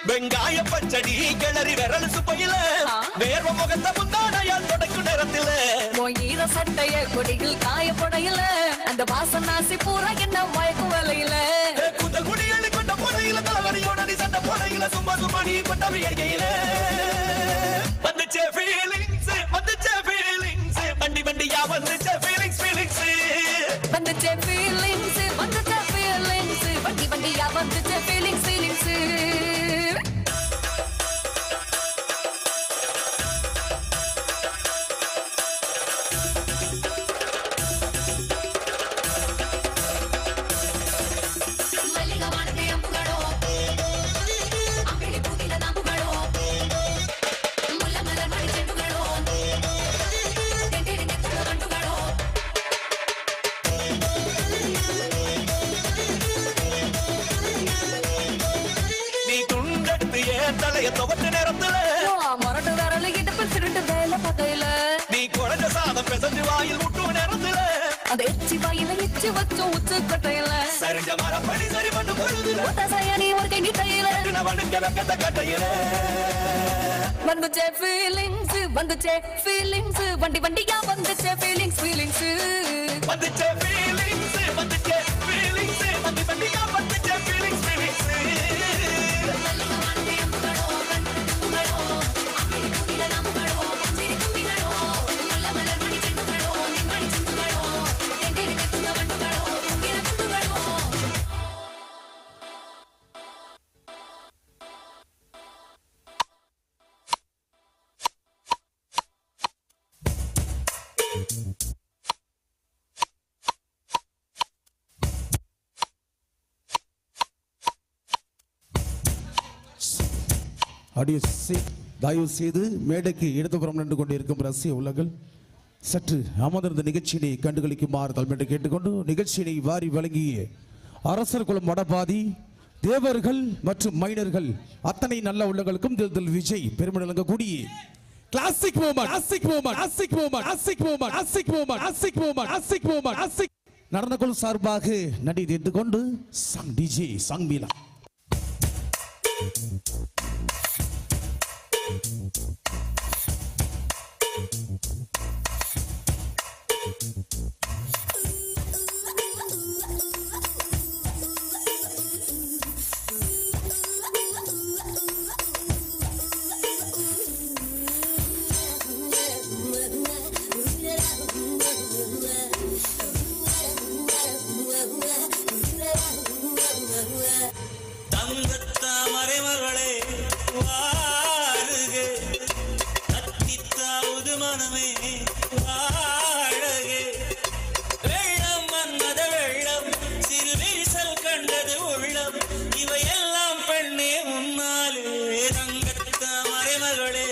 வெங்காய பச்சடி கிளறி விரல் சுப்பையில வேர்வ முகத்த முந்தானையால் தொடக்கும் நேரத்தில ஈர சட்டைய கொடியில் காய புடையில அந்த வாசனாசி பூரா என்ன மயக்கும் வேலையில குத்த குடியள்ளி கொண்ட போடையில தலைவரியோட நீ சண்ட போடையில சும்மா நீ கொண்ட வியற்கையில வந்துச்சே ஃபீலிங்ஸ் வண்டி வண்டியா வந்துச்சே ஃபீலிங்ஸ் வந்துச்சே ஃபீலிங்ஸ் வண்டி வண்டியா வந்துச்சே ஃபீலிங்ஸ் தலைய துவச்ச நேரத்துல மரட்டு விரல இடுப்பு திருட்டு வேலை பகையில நீ குழஞ்ச சாதம் பெசஞ்சு வாயில் முட்டு நேரத்துல அந்த எச்சி வாயில எச்சி வச்ச உச்சு கட்டையில சரிஞ்ச மரப்படி சரி பண்ணு பொழுதுல நீ ஒரு கை கையில வடுக்க வெக்கத்த கட்டையில வந்துச்சே ஃபீலிங்ஸ் வண்டி வண்டியா வந்துச்சே ஃபீலிங்ஸ் வந்துச்சே ஃபீலிங்ஸ் வண்டி வண்டியா வந்துச்சே ஃபீலிங்ஸ் தயவு செய்து மேடைக்கு இடதுபுறம் நின்று கொண்டிருக்கும் ரசிக உள்ளங்கள் சற்று அமர்ந்த நிகழ்ச்சியினை கண்டுகளிக்குமாறு தலைமையை கேட்டுக்கொண்டு நிகழ்ச்சியினை வாரி வழங்கிய அரசர் குலம் வடபாதி தேவர்கள் மற்றும் மைனர்கள் அத்தனை நல்ல உள்ளங்களுக்கும் தில் விஜய் பெருமை வழங்கக்கூடிய கிளாசிக் நடன குழு சார்பாக நடி தெரிந்து கொண்டு சாங் டிஜே சாங் மீலா தங்கத்தாமரை மகளே வாருகே அத்தித்தாவது மனமே வாழகே வெள்ளம் வந்தது வெள்ளம் சிறு விரிசல் கண்டது உள்ளம் இவையெல்லாம் பெண்ணே முன்னாலே தங்கத்தாமரை மகளே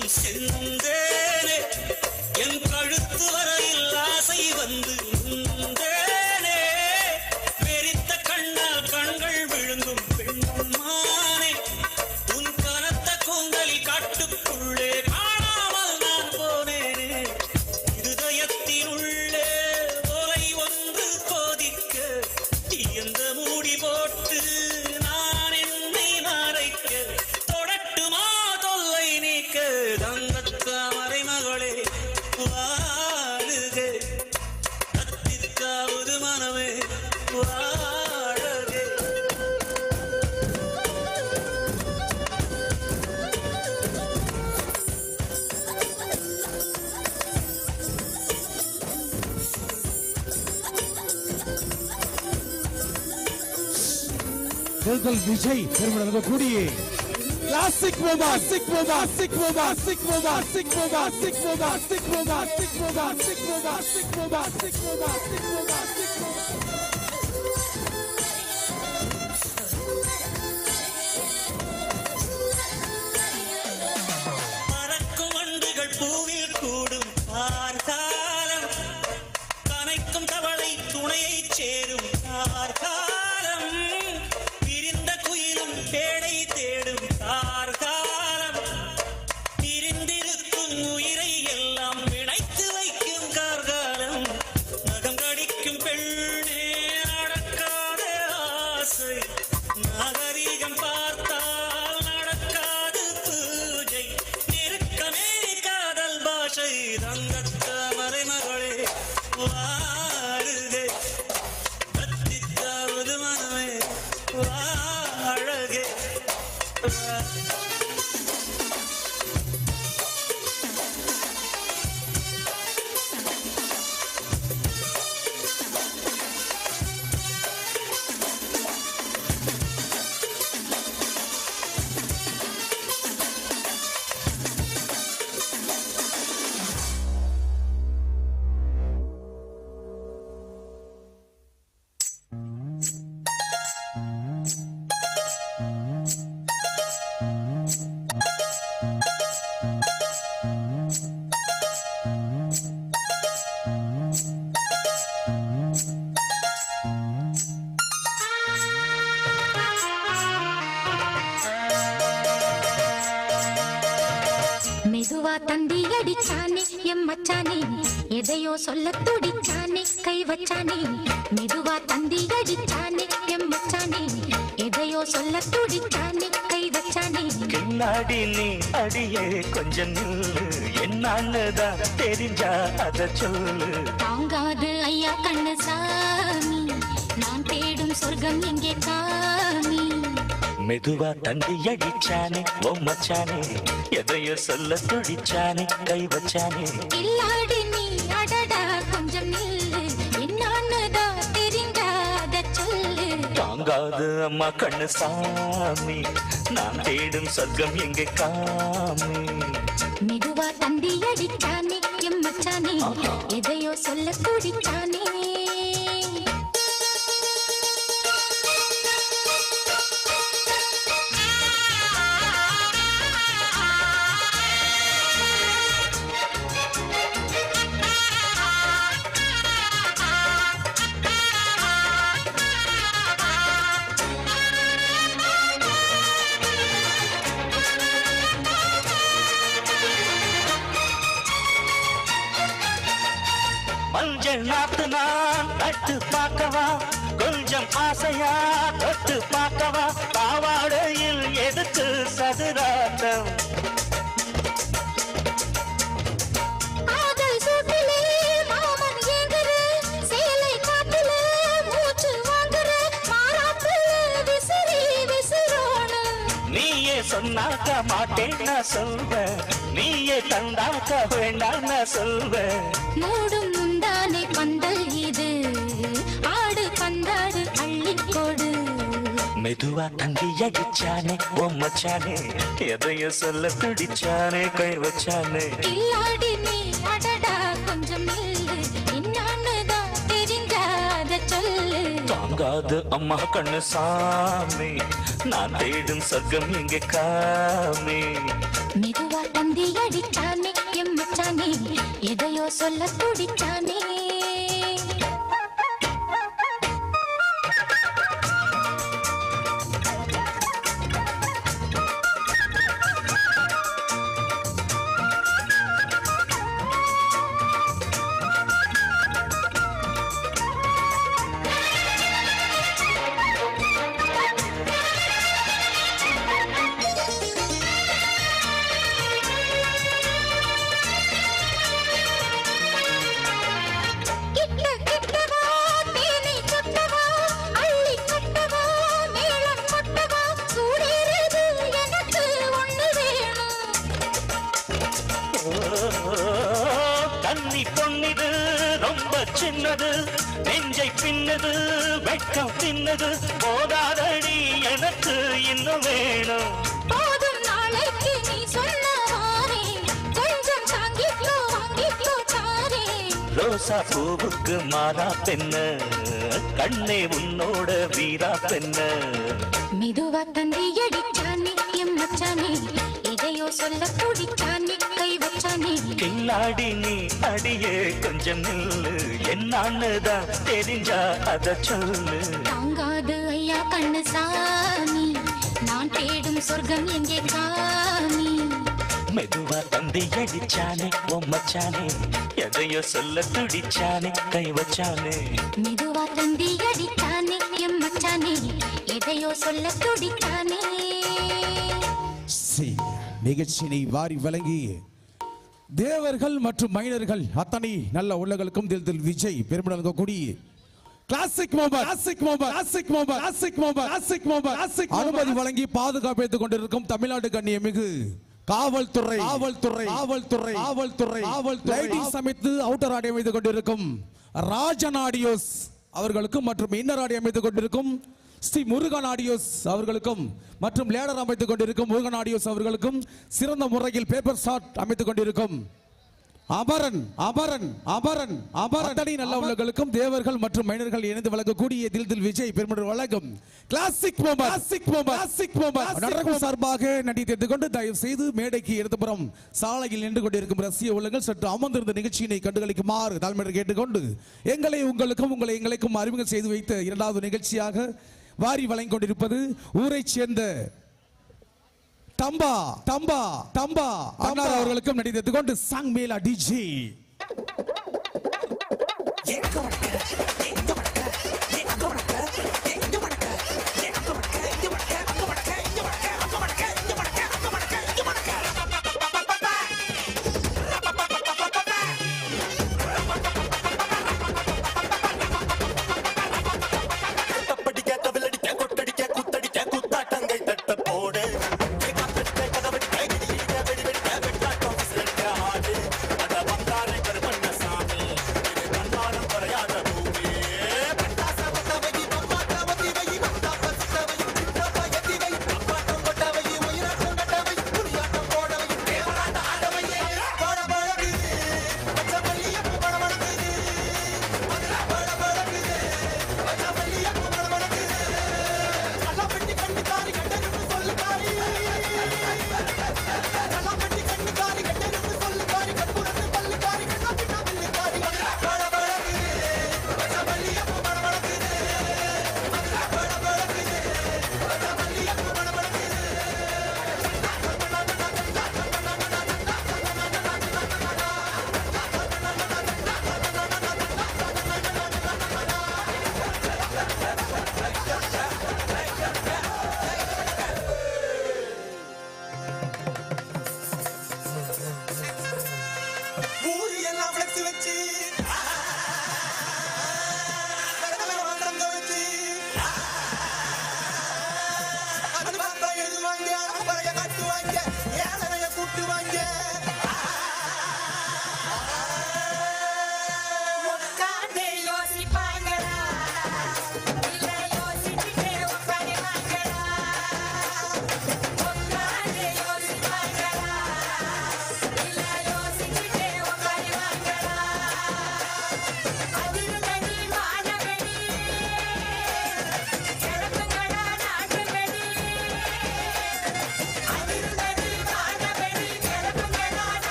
இன்னும் செந்தேனே என் கழுத்து வரையில் ஆசை வந்து நின்றேனே வெறித்த கண்ணால் கண்கள் விழுங்கும் பெண்மானே உன் கனத்த கூந்தலில் காட்டுக்குள்ளே காணாமல் நான் போனேனே இருதயத்தினுள்ளே ஓலை ஒன்று கோதிக்க எந்த மூடி போட்டு நான் என்னை மறைக்க தொடட்டுமா தொல்லை நீக்க தங்கத்தாமரை மகளே வாழுக கத்திற்காவது மனமே வாழக விஜய் பெருமளவு கூடிய Classic Moma, Sick Moma, Sick Moma, Sick Moma, Sick Moma, Sick Moma, Sick Moma, Sick Moma, Sick Moma, Sick Moma, Sick Moma, Sick Moma, Sick பறக்கும் வண்டுகள் பூவில் கூடும் கார்காலம் கனைக்கும் தவளை துணையை சேரும் கார்காலம் பிரிந்த குயிலும் பேடை தேடும் கார்காலம் பிரிந்திருக்கும் உயிரை எல்லாம் இணைத்து வைக்கும் கார்காலம் நகம் கடிக்கும் பெண்ணே நடக்காத ஆசை நாகரீகம் பார்த்தால் நடக்காது பூஜை நெருக்கமே காதல் பாஷை தங்கத்தாமரை மகளே வாழுகை கத்தித்தாவது மனமே வாழகே மெதுவா தந்தி அடிச்சானே எம் மச்சானே எதையோ சொல்ல துடிச்சானே கை வச்சானே மெதுவா தந்தி அடிச்சானே எம் மச்சானே எதையோ சொல்ல துடிச்சானே கை வச்சானே பின்னாடி நீ அடியே கொஞ்சம் நில்லு என்னன்னுதான் தெரிஞ்சா அத சொல்லு தாங்காது ஐயா கண்ணு சாமி நான் தேடும் சொர்க்கம் எங்கே காமி மெதுவா தந்தி அடிச்சானே ஓ மச்சானே எதையோ சொல்ல துடிச்சானே கை வச்சானே இல்லாடி நீ அடடா கொஞ்சம் நில்லு என்னன்னுதான் தெரிஞ்சாத சொல்லு தாங்காது அம்மா கண்ணு சாமி நான் தேடும் சொர்க்கம் எங்கே காமி மெதுவா தந்தி அடிச்சானே எம் மச்சானே எதையோ சொல்ல துடிச்சானே மஞ்சள் நாத்து நான் நட்டு பார்க்கவா கொஞ்சம் ஆசையா தொட்டு பார்க்கவா பாவாடையில் எதுக்கு சதுராட்டம் ஆதல் சூட்டிலே மாமன் ஏங்குற சேலை காட்டிலே மூச்சு வாங்குற மாறாப்பு விசிறி விசிறோன நீயே சொன்னாக்க மாட்டேன் நான் சொல்வேன் நீயே தந்தாக்க வேண்டாம் நான் சொல்வேன் மூடும் முந்தானை பந்தல் இது ஆடு பந்தாடு அள்ளிக்கோடு மெதுவா தந்தி அடிச்சானே ஓ மச்சானே எதையோ சொல்ல துடிச்சானே கை வச்சானே இல்லாடி நீ அடடா கொஞ்சம் நில்லு என்னன்னுதான் தெரிஞ்சாத சொல்லு தாங்காது அம்மா கண்ணு சாமி நான் தேடும் சொர்க்கம் எங்கே காமி மெதுவா தந்தி அடிச்சானே எம் மச்சானே எதையோ சொல்ல துடிச்சானே கன்னி பொன்னிது ரொம்ப சின்னது நெஞ்சை பின்னது வெட்கம் தின்னது போதாதடி எனக்கு இன்னும் வேணும் போதும் நாளைக்கு நீ சொன்னவாரே கொஞ்சம் தாங்கிக்கோ வாங்கிக்கோ தாரே ரோசா பூவுக்கு மாறா பெண்ண கண்ணே உன்னோட வீரா பெண்ண மெதுவா தந்தி அடிச்சானே எம் மச்சானே எதையோ சொல்ல துடிச்சானே கை வச்சானே கில்லாடி நீ அடியே கொஞ்சம் நில்லு என்னன்னுதான் தெரிஞ்சா அத சொல்லு தாங்காது ஐயா கண்ணு சாமி நான் தேடும் சொர்க்கம் எங்கே காமி மெதுவா தந்தி அடிச்சானே மச்சானே எதையோ சொல்ல துடிச்சானே கை வச்சானே மெதுவா தந்தி அடிச்சானே எம் மச்சானே எதையோ சொல்ல துடிச்சானே நிகழ்ச்சியினை வாரி வழங்கி தேவர்கள் மற்றும் மைனர்கள் அத்தனை நல்ல உள்ளங்களுக்கும் தில் விஜய் பெருமிடல் கூடிய கிளாசிக் அனுமதி வழங்கி பாதுகாப்பு கொண்டிருக்கும் தமிழ்நாடு கண்ணியமிகு காவல்துறை சமைத்து அவுட்டர் ஆடி அமைத்துக் கொண்டிருக்கும் ராஜன் ஆடியோஸ் அவர்களுக்கும் மற்றும் இன்னர் ஆடி அமைத்துக் கொண்டிருக்கும் ஸ்ரீ முருகன் ஆடியோஸ் அவர்களுக்கும் மற்றும் லேடர் அமைத்துக் கொண்டிருக்கும் முருகன் ஆடியோஸ் அவர்களுக்கும் சிறந்த முறையில் பேப்பர் ஷாட் அமைத்துக் கொண்டிருக்கும் அபரன் நல்ல உள்ளங்களுக்கும் தேவர்கள் மற்றும் மைனர்கள் இணைந்து வழங்கக்கூடிய தில் விஜய் பெருமிடல் வழங்கும் கிளாசிக் நடக்கும் சார்பாக நடித்து கொண்டு தயவு செய்து மேடைக்கு இடதுபுறம் சாலையில் நின்று கொண்டிருக்கும் ரசிக உள்ளங்கள் சற்று அமர்ந்திருந்த நிகழ்ச்சியினை கண்டுகளிக்குமாறு தாழ்மையை கேட்டுக்கொண்டு எங்களை எங்களுக்கும் அறிமுகம் செய்து வைத்த இரண்டாவது நிகழ்ச்சியாக வாரி வழங்கிக் கொண்டிருப்பது ஊரை சேர்ந்த தம்பா அண்ணார் அவர்களுக்கும் நடித்து கொண்டு சாங் மேலா டிஜே போடு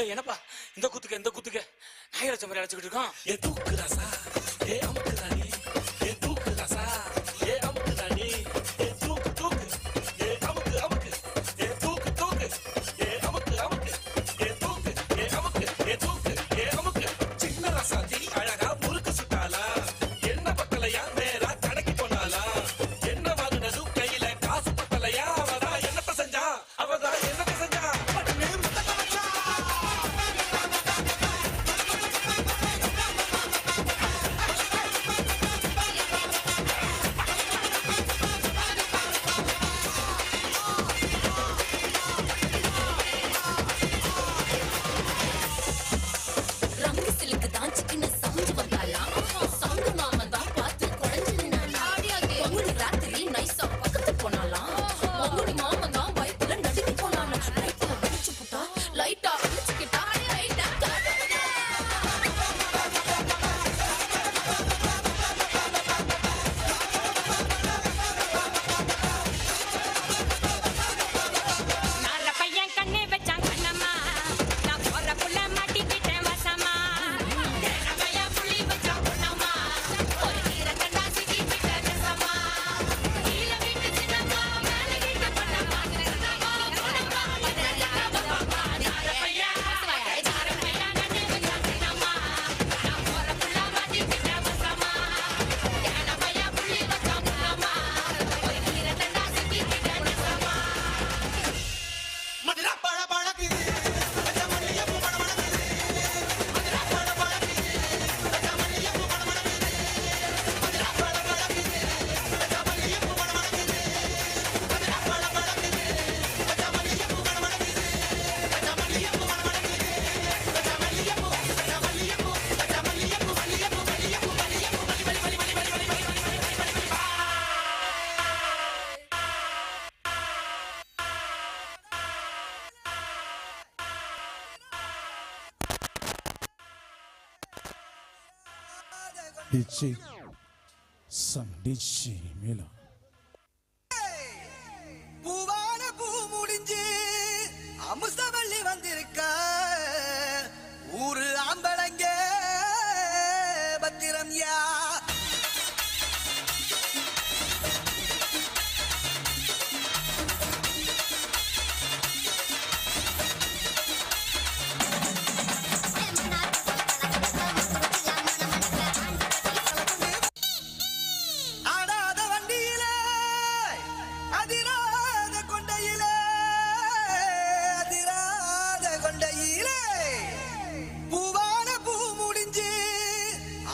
என்னப்பா இந்த குத்துக்க நாயரச்ச மாதிரி அழைச்சிக்கிட்டு இருக்கோம். ஏ தூக்கு ராசா, ஏ அமுக்கு ராணி, ஏ தூக்கு ராசா, ஏ அமுக்கு ராணி, ஏ தூக்கு ஏ அமுக்கு ஏ தூக்கு ஏ அமுக்கு ஏ தூக்கு ஏ அமுக்கு ஏ தூக்கு ஏ அமுக்கு. சின்ன ராசாத்தி அழகா முறுக்கு சுட்டாளா, என்ன பத்தலையா நேரா கடைக்கு போனாலா, என்ன வாங்கினது கையில காசு பத்தலையா, அவதான் என்னத்த செஞ்சா DJ Sam DJ Mela பூவான பூ முடிஞ்சு அமுசவள்ளி வந்திருக்க ஊரு ஆம்பளங்க பத்திரம் யா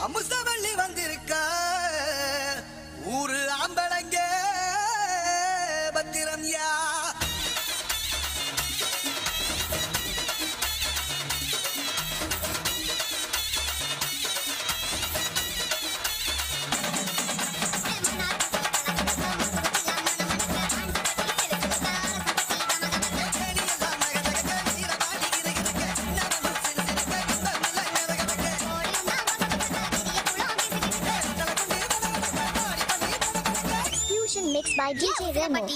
அமுசவள்ளி வந்திருக்க ஊரு ஆம்பளங்க பத்திரம் யா Mixed by DJ Remo.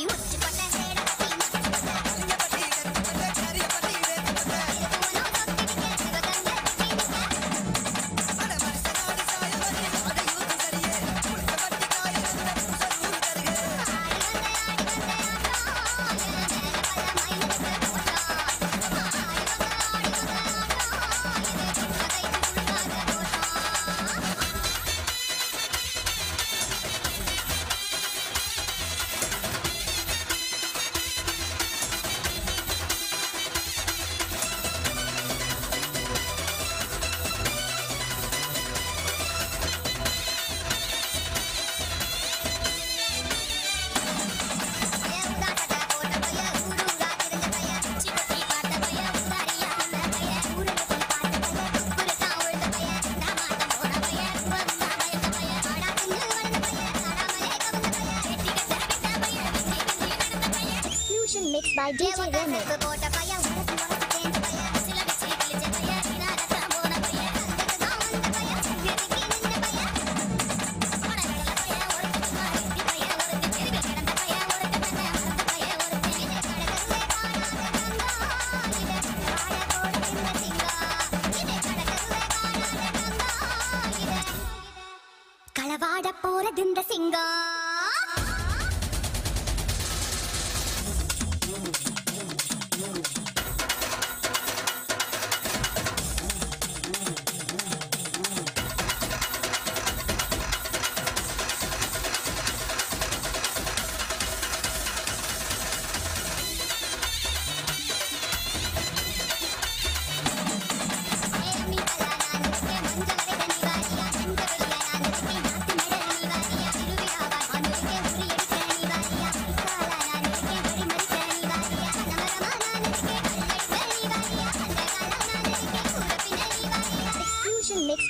Mixed by DJ Remo.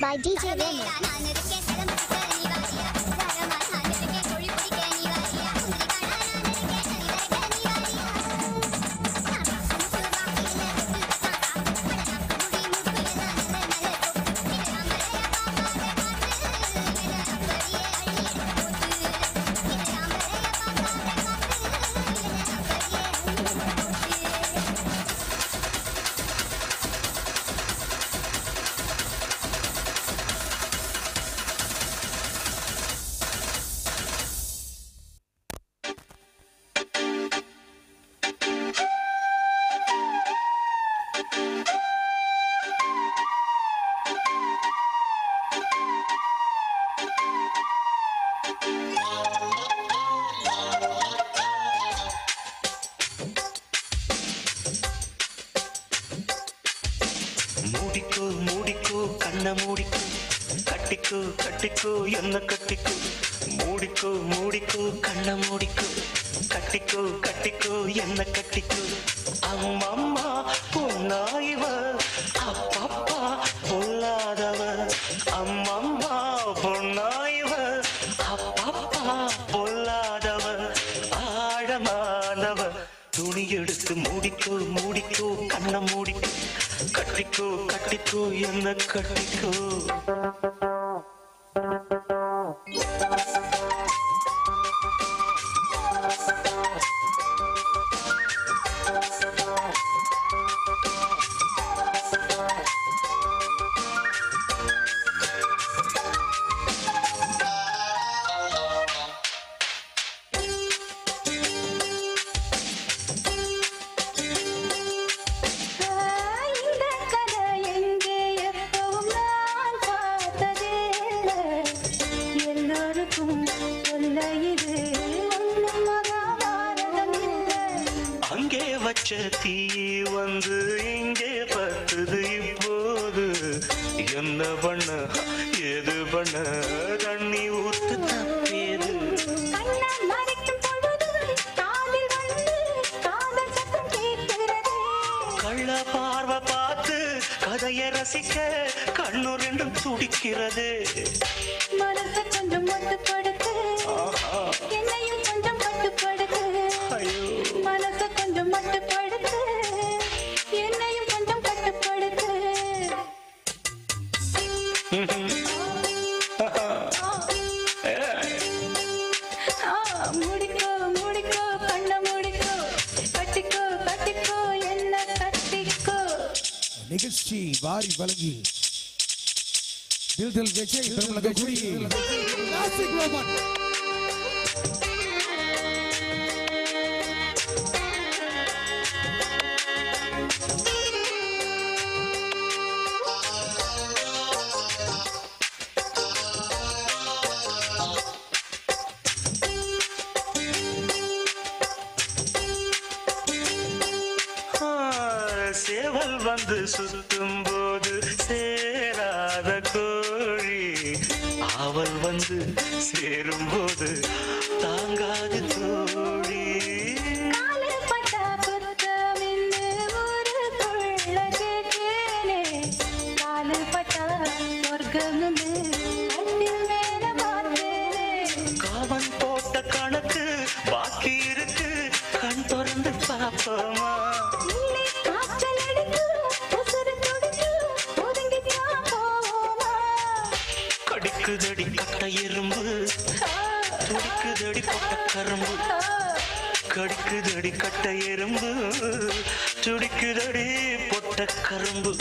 by DJ Remo. மூடிக்கோ மூடிக்கோ கண்ண மூடிக்கோ கட்டிக்கோ கட்டிக்கோ என்ன கட்டிக்கோ மூடிக்கோ மூடிக்கோ கண்ண மூடிக்கோ கட்டிக்கோ கட்டிக்கோ என்ன கட்டிக்கோ அம்மம்மா பொன்னாயிவ அப்பப்பா பொல்லாதவ அம்மம்மா பொன்னாயிவ அப்பப்பா பொல்லாதவ ஆழமானவ துணி எடுத்து மூடிக்கோ மூடிக்கோ கண்ண மூடிக்கோ கட்டிக்கோ கட்டிக்கோ என்ன கட்டிக்கோ அங்கே வச்ச தீ வந்து இங்கே பத்துது இப்போது என்ன பண்ண ஏது பண்ண தண்ணி ஊத்து தப்பேது கள்ள பார்வை பார்த்து கதையை ரசிக்க கண்ணு ரெண்டும் துடிக்கிறது மனசு கொஞ்சம் மட்டுப்படுத்து என்னையும் கொஞ்சம் மட்டுப்படுத்து மனசு கொஞ்சம் மட்டுப்படுத்து என்னையும் கொஞ்சம் கட்டுப்படுத்து மூடிக்கோ மூடிக்கோ கண்ண மூடிக்கோ கட்டிக்கோ கட்டிக்கோ என்ன கட்டிக்கோ நிகழ்ச்சி வாரி வழங்கி தில் விஜய் பிரபலகுடி கிளாசிக் ரோபோட் சேவல் வந்து சுத்தும் போது சேராத கோழி அவள் வந்து சேரும் போது தாங்காது தோழி காவன் போட்ட கணக்கு பாக்கி இருக்கு கண் திறந்து பாப்போமா கடிக்குதடி கட்ட எறும்பு துடிக்குதடி கொட்ட கரும்பு கடிக்குதடி கட்ட எறும்பு துடிக்குதடி பொட்ட கரும்பு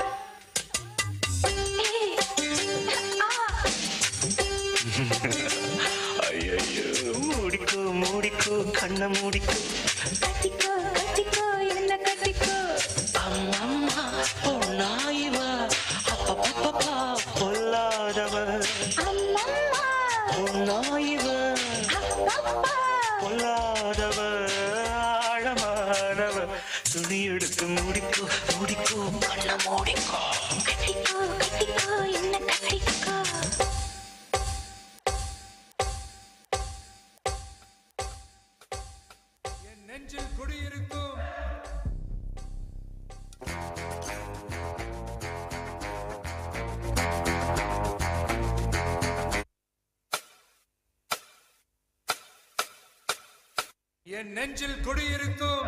ஐயோ மூடிக்கோ மூடிக்கோ கண்ண மூடிக்கோ கட்டிக்கோ கட்டிக்கோ என்ன கட்டிக்கோ அம்மம்மா பொன்னாயிவா அப்பப்பப்பா பொல்லாதவ அம்மம்மா பொன்னாயிவ அப்பப்பா பொல்லாதவ ஆழமானவ துணி எடுத்து மூடிக்கோ மூடிக்கோ கண்ண மூடிக்கோ கட்டிக்கோ கட்டிக்கோ என்ன கட்டிக்கோ என் நெஞ்சில் குடியிருக்கும் என் நெஞ்சில் குடியிருக்கும்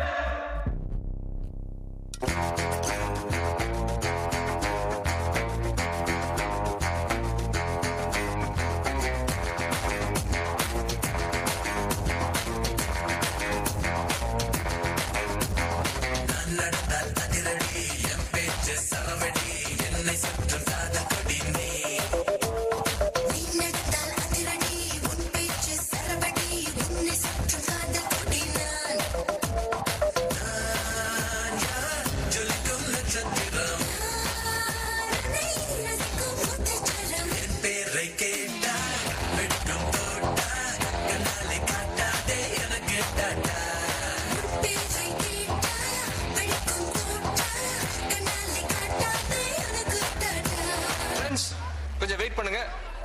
கொஞ்சம் வெயிட் பண்ணுங்க,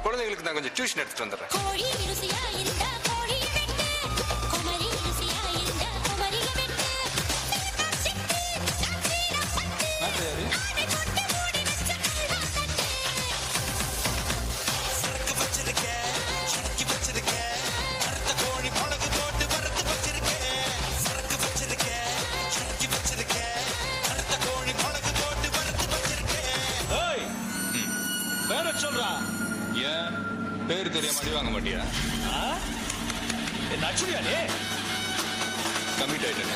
குழந்தைங்களுக்கு நான் கொஞ்சம் டியூஷன் எடுத்துட்டு வந்துடுறேன். ஏன் பேர் தெரியாம அடி வாங்க மாட்டியா? நச்சுடியா நீ? கமிட் ஆயிட்டேன்.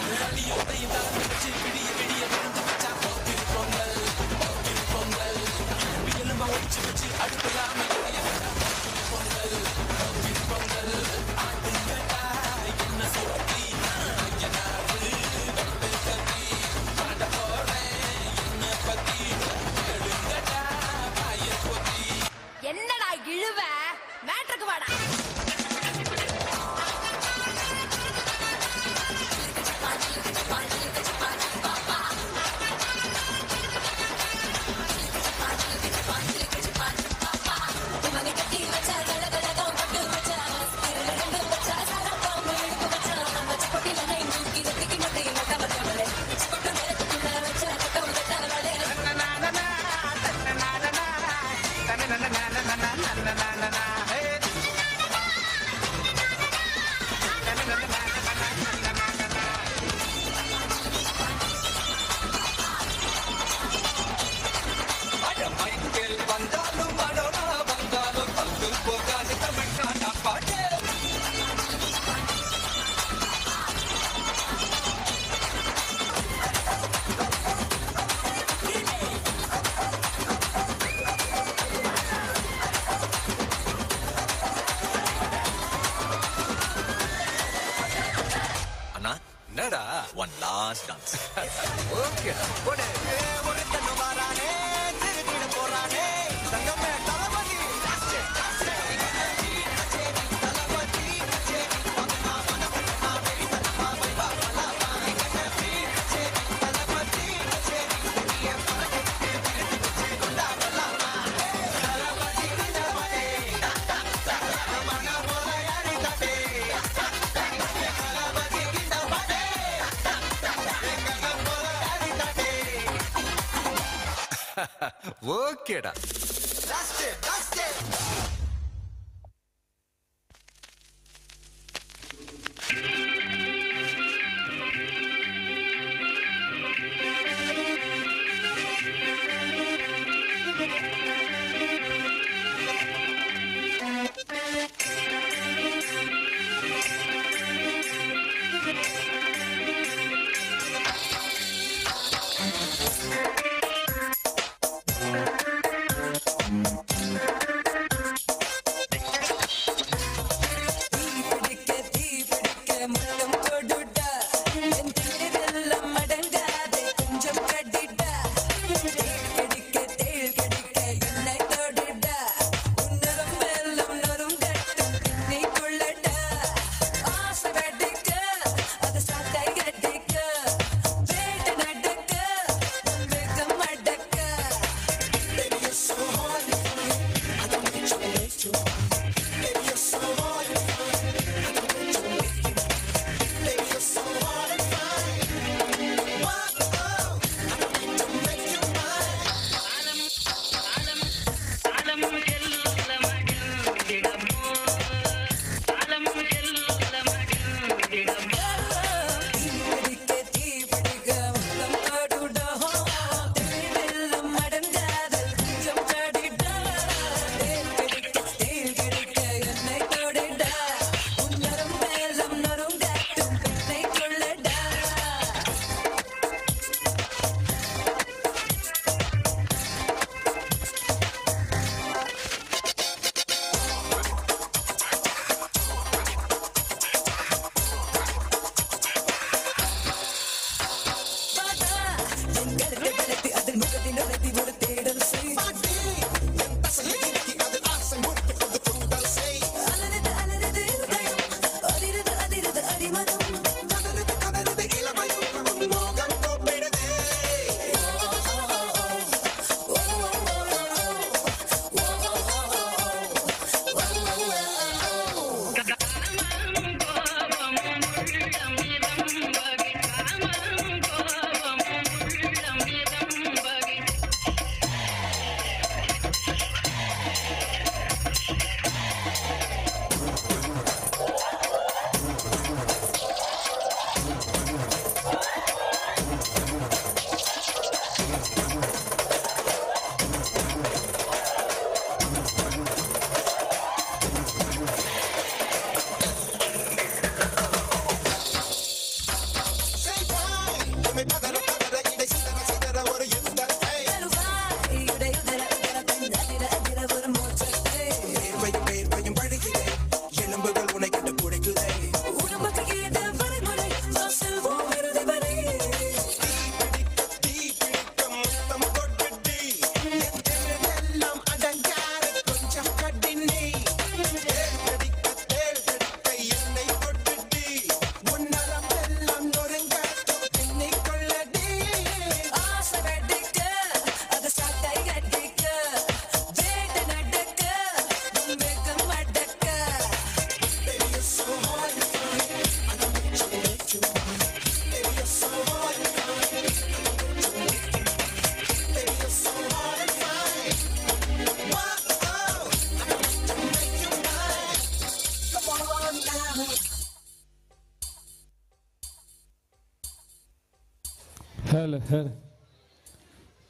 என்னடா இழுவ மேட்ருக்கு வாடா. என்னடா ஒன் லாஸ்ட் டான்ஸ். ஓகே போடு ஒரு தண்ணு வாரானே திருடிட போறானே தங்கமே தலபதி ஓகேடா.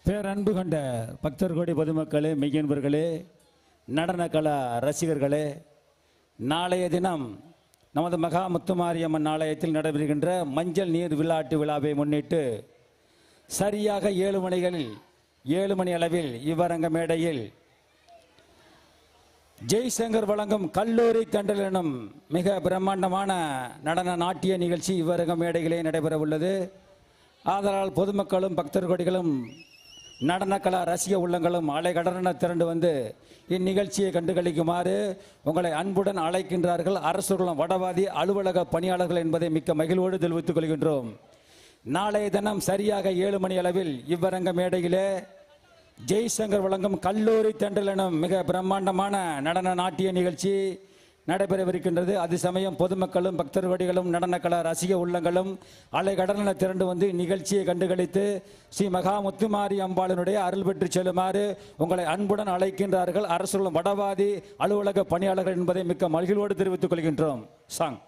பேரன்பு கொண்ட பக்தர் கோடி பொதுமக்களே, மெய்யன்பர்களே, நடன கலா ரசிகர்களே, நாளைய தினம் நமது மகா முத்துமாரியம்மன் ஆலயத்தில் நடைபெறுகின்ற மஞ்சள் நீர் விளையாட்டு விழாவை முன்னிட்டு சரியாக 7 மணி அளவில் இவ்வரங்க மேடையில் ஜெய்சங்கர் வழங்கும் கல்லூரி தண்டல் எனும் மிக பிரம்மாண்டமான நடன நாட்டிய நிகழ்ச்சி இவ்வரங்க மேடையிலே நடைபெற உள்ளது. ஆதலால் பொதுமக்களும் பக்தர் கொடிகளும் நடனக்கலா ரசிக உள்ளங்களும் அலைகடன திரண்டு வந்து இந்நிகழ்ச்சியை கண்டுகளிக்குமாறு உங்களை அன்புடன் அழைக்கின்றார்கள் அரசுகளும் வடவாதி அலுவலக பணியாளர்கள் என்பதை மிக்க மகிழ்வோடு தெரிவித்துக் கொள்கின்றோம். நாளைய தினம் சரியாக 7 மணி அளவில் இவ்வரங்க மேடையிலே ஜெய்சங்கர் வழங்கும் கல்லூரி தண்டல் எனும் மிக பிரம்மாண்டமான நடன நாட்டிய நிகழ்ச்சி நடைபெறவிருக்கின்றது. அது சமயம் பொதுமக்களும் பக்தர் கொடிகளும் நடனக்கலா ரசிக உள்ளங்களும் அலைகடன திரண்டு வந்து நிகழ்ச்சியை கண்டுகளித்து ஸ்ரீ மகா முத்துமாரி அம்பாளினுடைய அருள் பெற்று செல்லுமாறு உங்களை அன்புடன் அழைக்கின்றார்கள் அரசுகளும் வடவாதி அலுவலக பணியாளர்கள் என்பதை மிக்க மகிழ்வோடு தெரிவித்துக் கொள்கின்றோம். சாங்.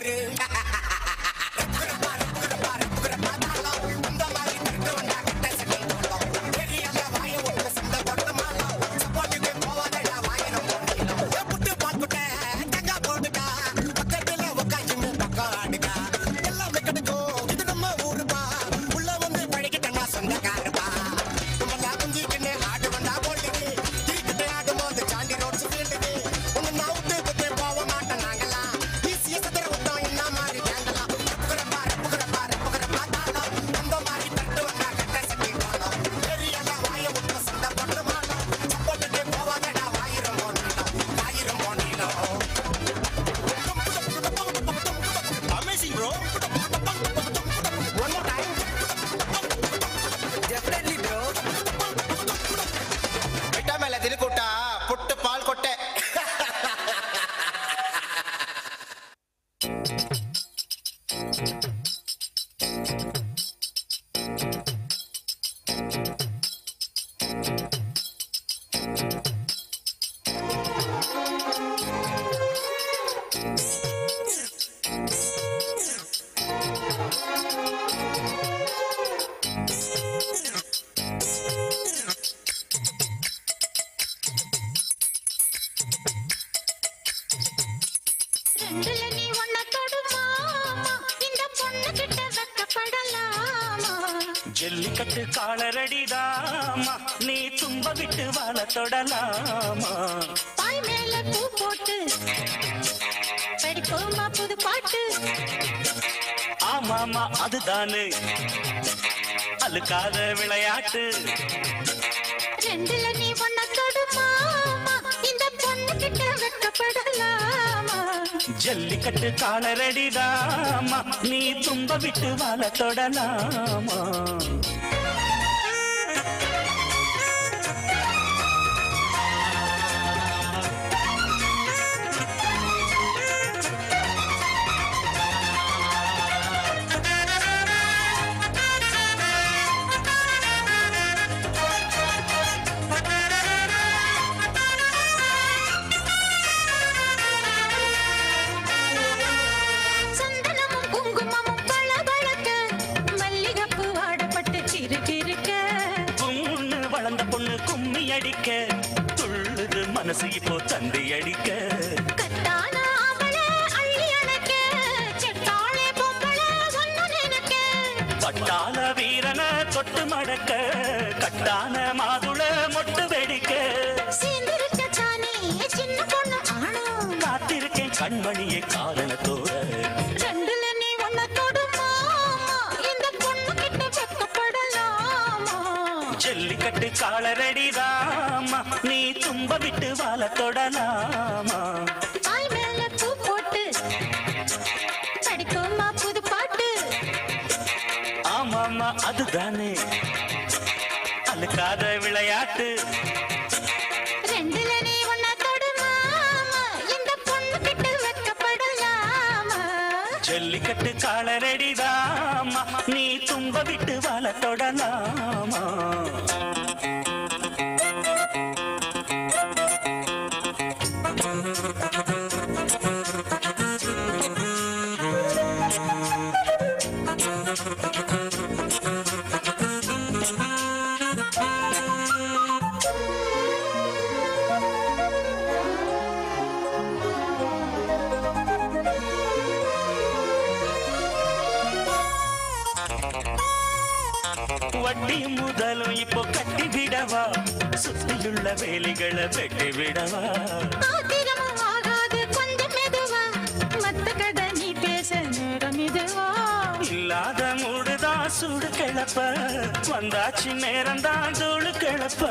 பாரு ஜல்லிக்கட்டு காலரடிதாமா நீ தும்ப விட்டு வாழ தொடலாமா பாய் மேல பூ போட்டு படிப்போமா புது பாட்டு ஆமாமா அதுதானே அழுக்காத விளையாட்டு ரெண்டுல நீ ஒன்ன தொடுமா இந்த பொண்ணு கிட்ட வெட்கப்படலாமா ஜல்லிக்கட்டு காலரடிதாமா நீ தும்ப விட்டு வாழ தொடலாமா அடிக்க துள்ளுது மனசு இப்போ தந்தி அடிக்க கட்டான அவள அள்ளி அணைக்க செட்டாளே பொம்பள ஒன்னு நினைக்க பட்டாள வீரன தொட்டு மடக்க கட்டான மாதுள மொட்டு வெடிக்க சீந்திருக்க சானே சின்ன பொண்ணு ஆணோ காத்திருக்கேன் கண்மணியே காரணத்தோட ரெண்டுல நீ ஒன்ன தொடுமா இந்த பொண்ணு கிட்ட வெட்கப்படலாமா ஜல்லிக்கட்டு காலரடிதாமா நீ தும்ப விட்டு வாழ தொடலாமா பாய் மேல பூ போட்டு படிப்போமா புது பாட்டு ஆமாமா அதுதானே அழுக்காத விளையாட்டு ரெண்டுல நீ ஒன்ன தொடுமா இந்த பொண்ணு கிட்ட வெட்கப்படலாமா ஜல்லிக்கட்டு காலரடிதாமா நீ தும்ப விட்டு வாழ தொடலாமா வட்டி முதலும் இப்போ கட்டி விடவா சுத்தியுள்ள வேலைகளை வெட்டி விடவா ஆத்திரமும் ஆகாது கொஞ்சம் மெதுவா மத்த கதை நீ பேச நேரம் இதுவா இல்லாத மூடுதான் சூடு கிளப்ப வந்தாச்சு நேரம்தான் தூளு கிளப்ப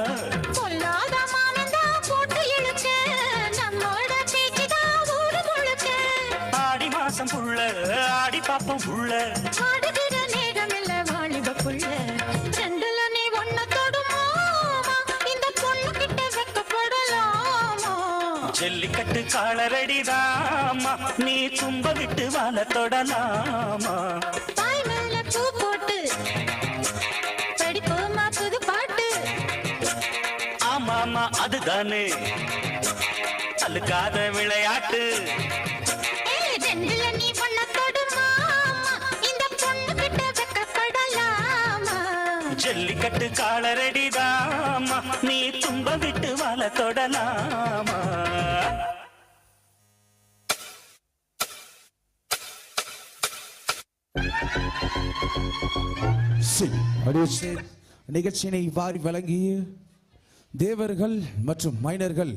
பொல்லாத மானந்தா போட்டு இழுக்க நம்மோட பேச்சுதான் ஊரு முழுக்க ஆடி மாசம் புள்ள ஆடி பாப்பம் புள்ள ஆடுகிற நேரம் இல்ல வாலிப புள்ள ரெண்டுல நீ ஒன்ன தொடுமா இந்த பொண்ணு கிட்ட வெட்கப்படலாமா ஜல்லிக்கட்டு காலரடிதாமா நீ தும்ப விட்டு வாழ தொடலாமா பாய் மேல பூ போட்டு படிப்போமா புது பாட்டு ஆமாமா அதுதானே அழுக்காத விளையாட்டு ஜெண்டில நீ பொண்ண தொடுமா இந்த பொண்ணு கிட்ட வெக்கப்படலாமா ஜல்லிக்கட்டு காலரடிதாமா நீ தும்ப விட்டு வாழ தொடலாமா நிகழ்ச்சியினை வாரி வழங்கிய தேவர்கள் மற்றும் மைனர்கள்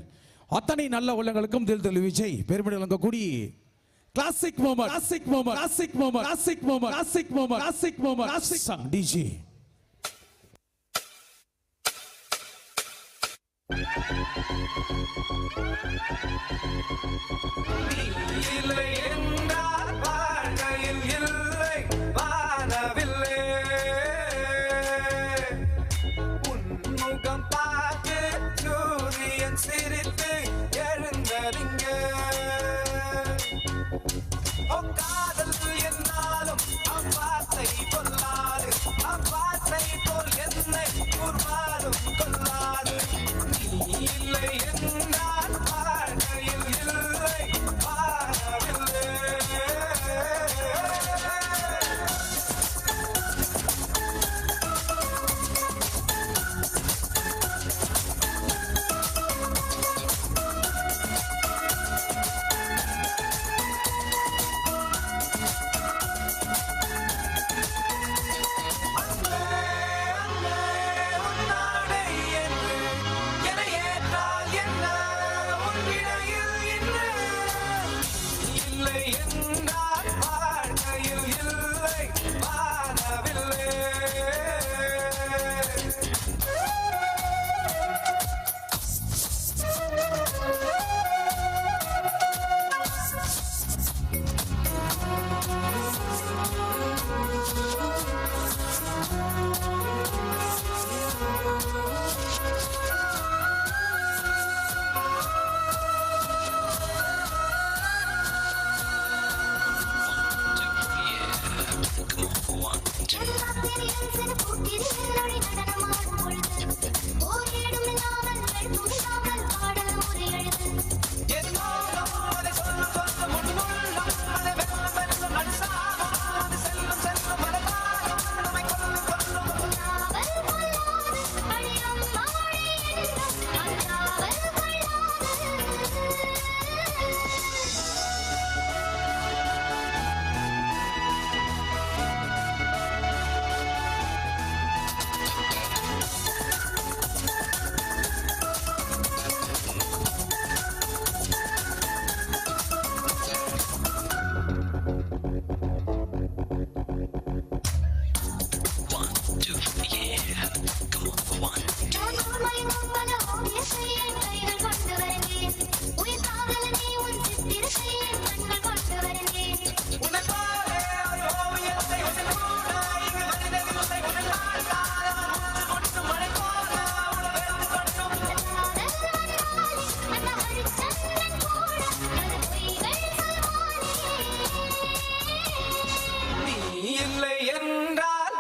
அத்தனை நல்ல உள்ளங்களுக்கும் தில் விஜய் பெருமிட வழங்கக்கூடிய classic moment classic moment classic moment classic moment classic moment classic moment classic song DJ இல்லை என்றால் வாழ்க்கையில் இல்லை வாழவில்லை உன்முகம் பார்த்து சூரியன் சிரித்து எழுந்தறிங்க காதல் என்னாலும் அவ்வார்த்தை கொள்ளாது அவ்வார்த்தை போல் என்னை கூர்வாலும் கொள்ளாது நீ இல்லை என்றால்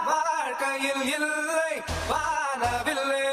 வாழ்க்கையில் இல்லை வாழவில்லை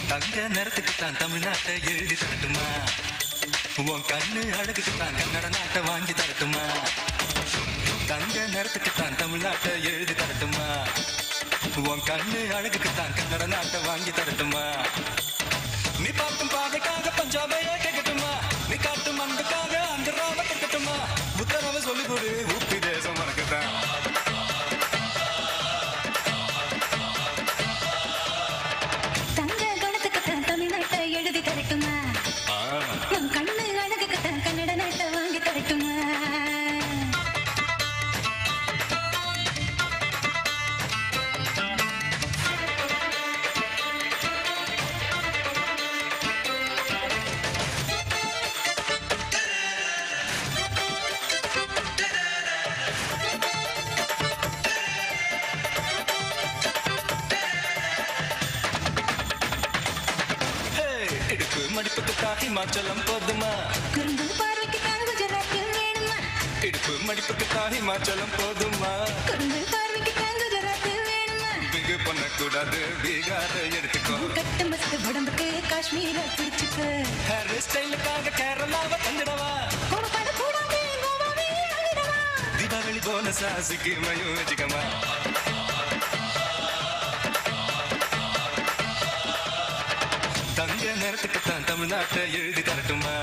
தங்க நேரத்துக்கு தான் தமிழ்நாட்டை எழுதி தட்டுமா உன் கண்ணு அழகுக்கு தான் கன்னட நாட்டை வாங்கி தரட்டுமா தங்க நிறத்துக்கு தான் தமிழ்நாட்டை எழுதி தரட்டுமா உன் கண்ணு அழகுக்கு தான் கன்னட நாட்டை வாங்கி தரட்டுமா நீ பார்க்கும் பாதைக்காக பஞ்சாபையே கேட்கட்டுமா நீ காட்டும் அன்புக்காக அந்த ராம கேட்கட்டுமா உத்தரவை சொல்லி கொடு உப்பி தேசம் உனக்குதான் தங்க குணத்துக்கு தான் தமிழ்நாட்டை எழுதி தரட்டுமா உன் கண்ணு அழகுக்கு தான் கன்னட நாட்டை வாங்கி தரட்டுமா இடுப்பு மடிப்புக்கு தான் ஹிமாச்சலம் போதுமா குறும்பு பார்வைக்கு தான் குஜராத்தில் வேணுமா இடுப்பு மடிப்புக்கு தான் ஹிமாச்சலம் போதுமா குறும்பு பார்வைக்கு தான் குஜராத்தில் வேணுமா பிகு பண்ணக்கூடாது பீகார எடுத்துக்கோ கட்டு மஸ்து உடம்புக்கு காஷ்மீரை பிடிச்சுக்கு ஹேர் ஸ்டைலுக்காக கேரளாவை தந்துடவா கோபப்பட கூடாது கோவாவே ஆகிடவா தீபாவளி போனஸா சிக்கிமையும் வச்சுக்கமா தங்க நேரத்துக்கு தான் தமிழ்நாட்டை எழுதி தரட்டுமா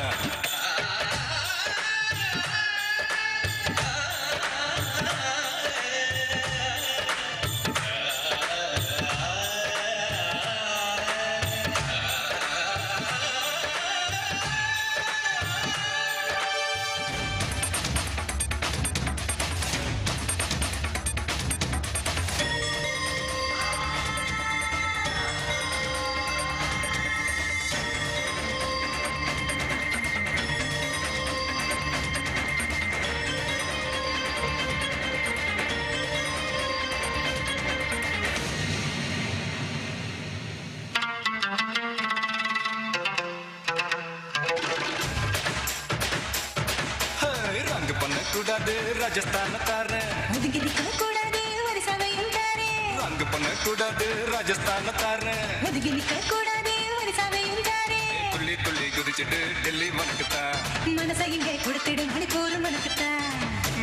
ரங்கு பண்ணக்கூடாது ராஜஸ்தானக்காரன் ஒதுங்கி நிற்க கூடாது ஒரு சபையில் தாரே ரங்கு பண்ணக்கூடாது ராஜஸ்தானக்காரன் ஒதுங்கி நிற்க கூடாது ஒரு சபையில் தாரே துள்ளி துள்ளி குதிச்சுட்டு டெல்லி மனக்குத்தான் மனசை இங்கே கொடுத்துடும் மணிப்பூர் மனக்குத்தான்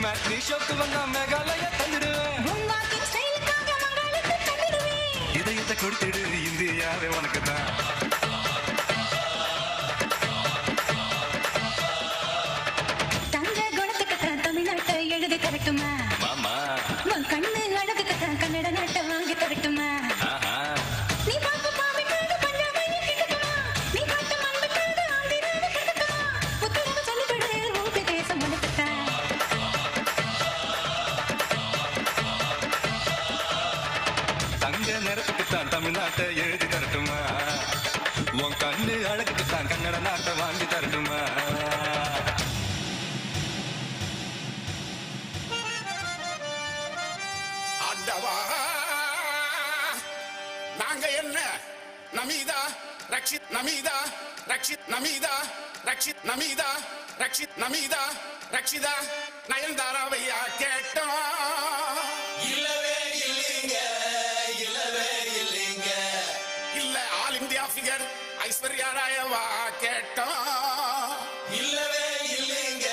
மேட்னி ஷோக்கு வந்தா மேகாலய தந்துடுவேன் உன் வாக்கின் ஸ்டைலுக்காக மங்களுக்கு தந்துடுவேன் இதயத்தை கொடுத்துடு இந்தியாவே உனக்குதான் தங்க குணத்துக்கு தான் தமிழ்நாட்டை எழுதி தரட்டுமா மாமா உன் கண்ணு அழகுக்கு தான் கன்னட நாட்டை வாங்கி தரட்டுமா ஆஹா நீ பார்க்கும் பாவைக்காக பஞ்சாபையை கேட்கட்டுமா நீ காட்டும் அன்புக்காக ஆந்திராவை கேட்கட்டுமா உத்தரவு சொல்லிவிடு ஊபி தேசம் உனக்குத்தான் தங்க நிறத்துக்கு தான் தமிழ்நாட்டை எழுதி தரட்டுமா உன் கண்ணு அழகுக்கு தான் கன்னட நாட்டை வாங்கி தரட்டுமா ஆண்டவா நாங்க என்ன நமீதா ரக்ஷித் நமீதா ரக்ஷித் நமீதா ரக்ஷித் நமீதா ரக்ஷித் நமீதா ரக்ஷிதா நயன்தாராவையா கேட்டோம் இல்லவே இல்லைங்க இல்லவே இல்லைங்க இல்ல ஆல் இந்தியா ஃபிகர் ஐஸ்வர்யா ராயவா கேட்டோம் இல்லவே இல்லைங்க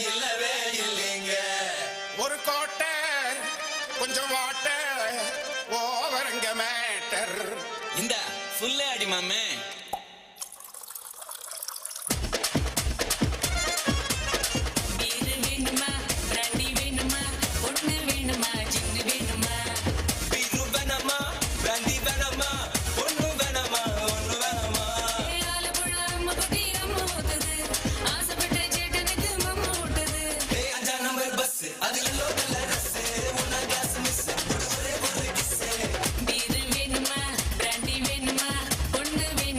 இல்லவே இல்லைங்க ஒரு கோட்டை கொஞ்சம் வாட்டர் ஓவரங்க மேட்டர் இந்த ஃபுல்லே அடி மாமே வேணுமா பிராண்டி வேணுமா பொண்ணு வேணுமா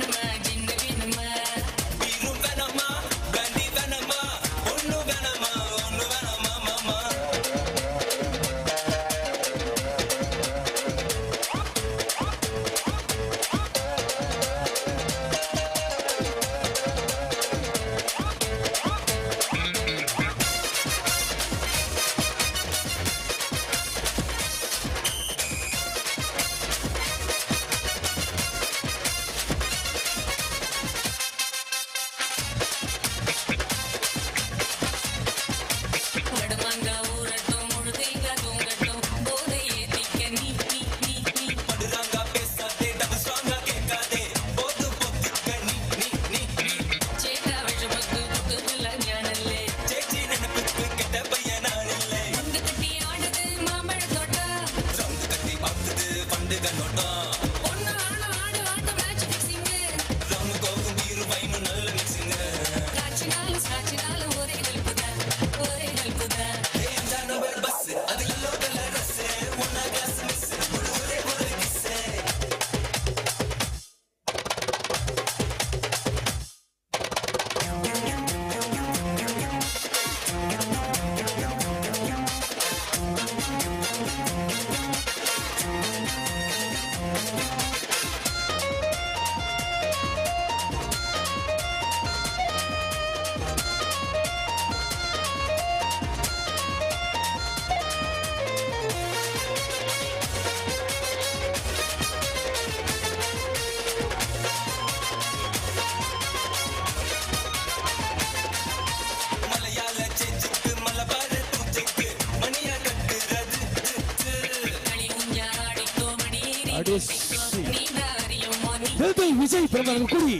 விஜய் பிறந்தவர்கள் கூடி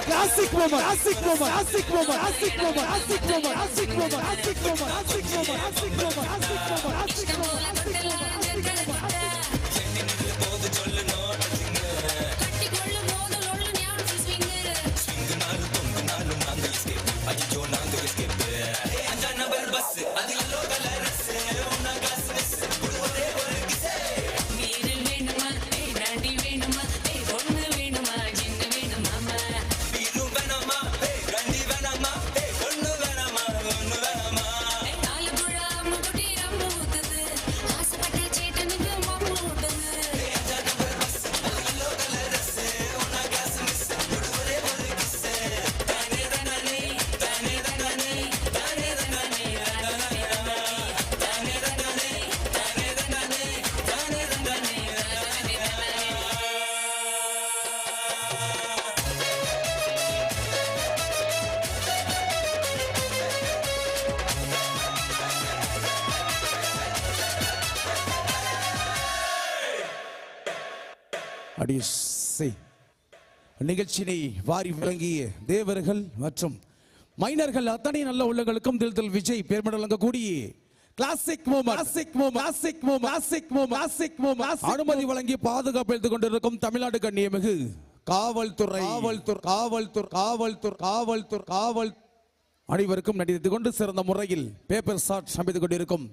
classic moment classic moment classic moment classic moment classic moment classic moment classic moment classic moment classic moment classic moment நிகழ்ச்சியை வாரி வழங்கிய தேவர்கள் மற்றும் மைனர்கள் அத்தனை நல்ல உள்ளங்களுக்கும் தில் விஜய் பேர் வழங்கக்கூடிய classic moment classic moment classic moment classic moment classic moment அனுமதி வழங்கி பாதுகாப்பு எடுத்துக் கொண்டிருக்கும் தமிழ்நாடு கண்ணியமிகு காவல்துறை காவல்துறை காவல்துறை காவல்துறை காவல்துறை காவல் அனைவருக்கும் நடித்துக் கொண்டு சிறந்த முறையில் பேப்பர் ஷாட் சமைத்துக் கொண்டிருக்கும்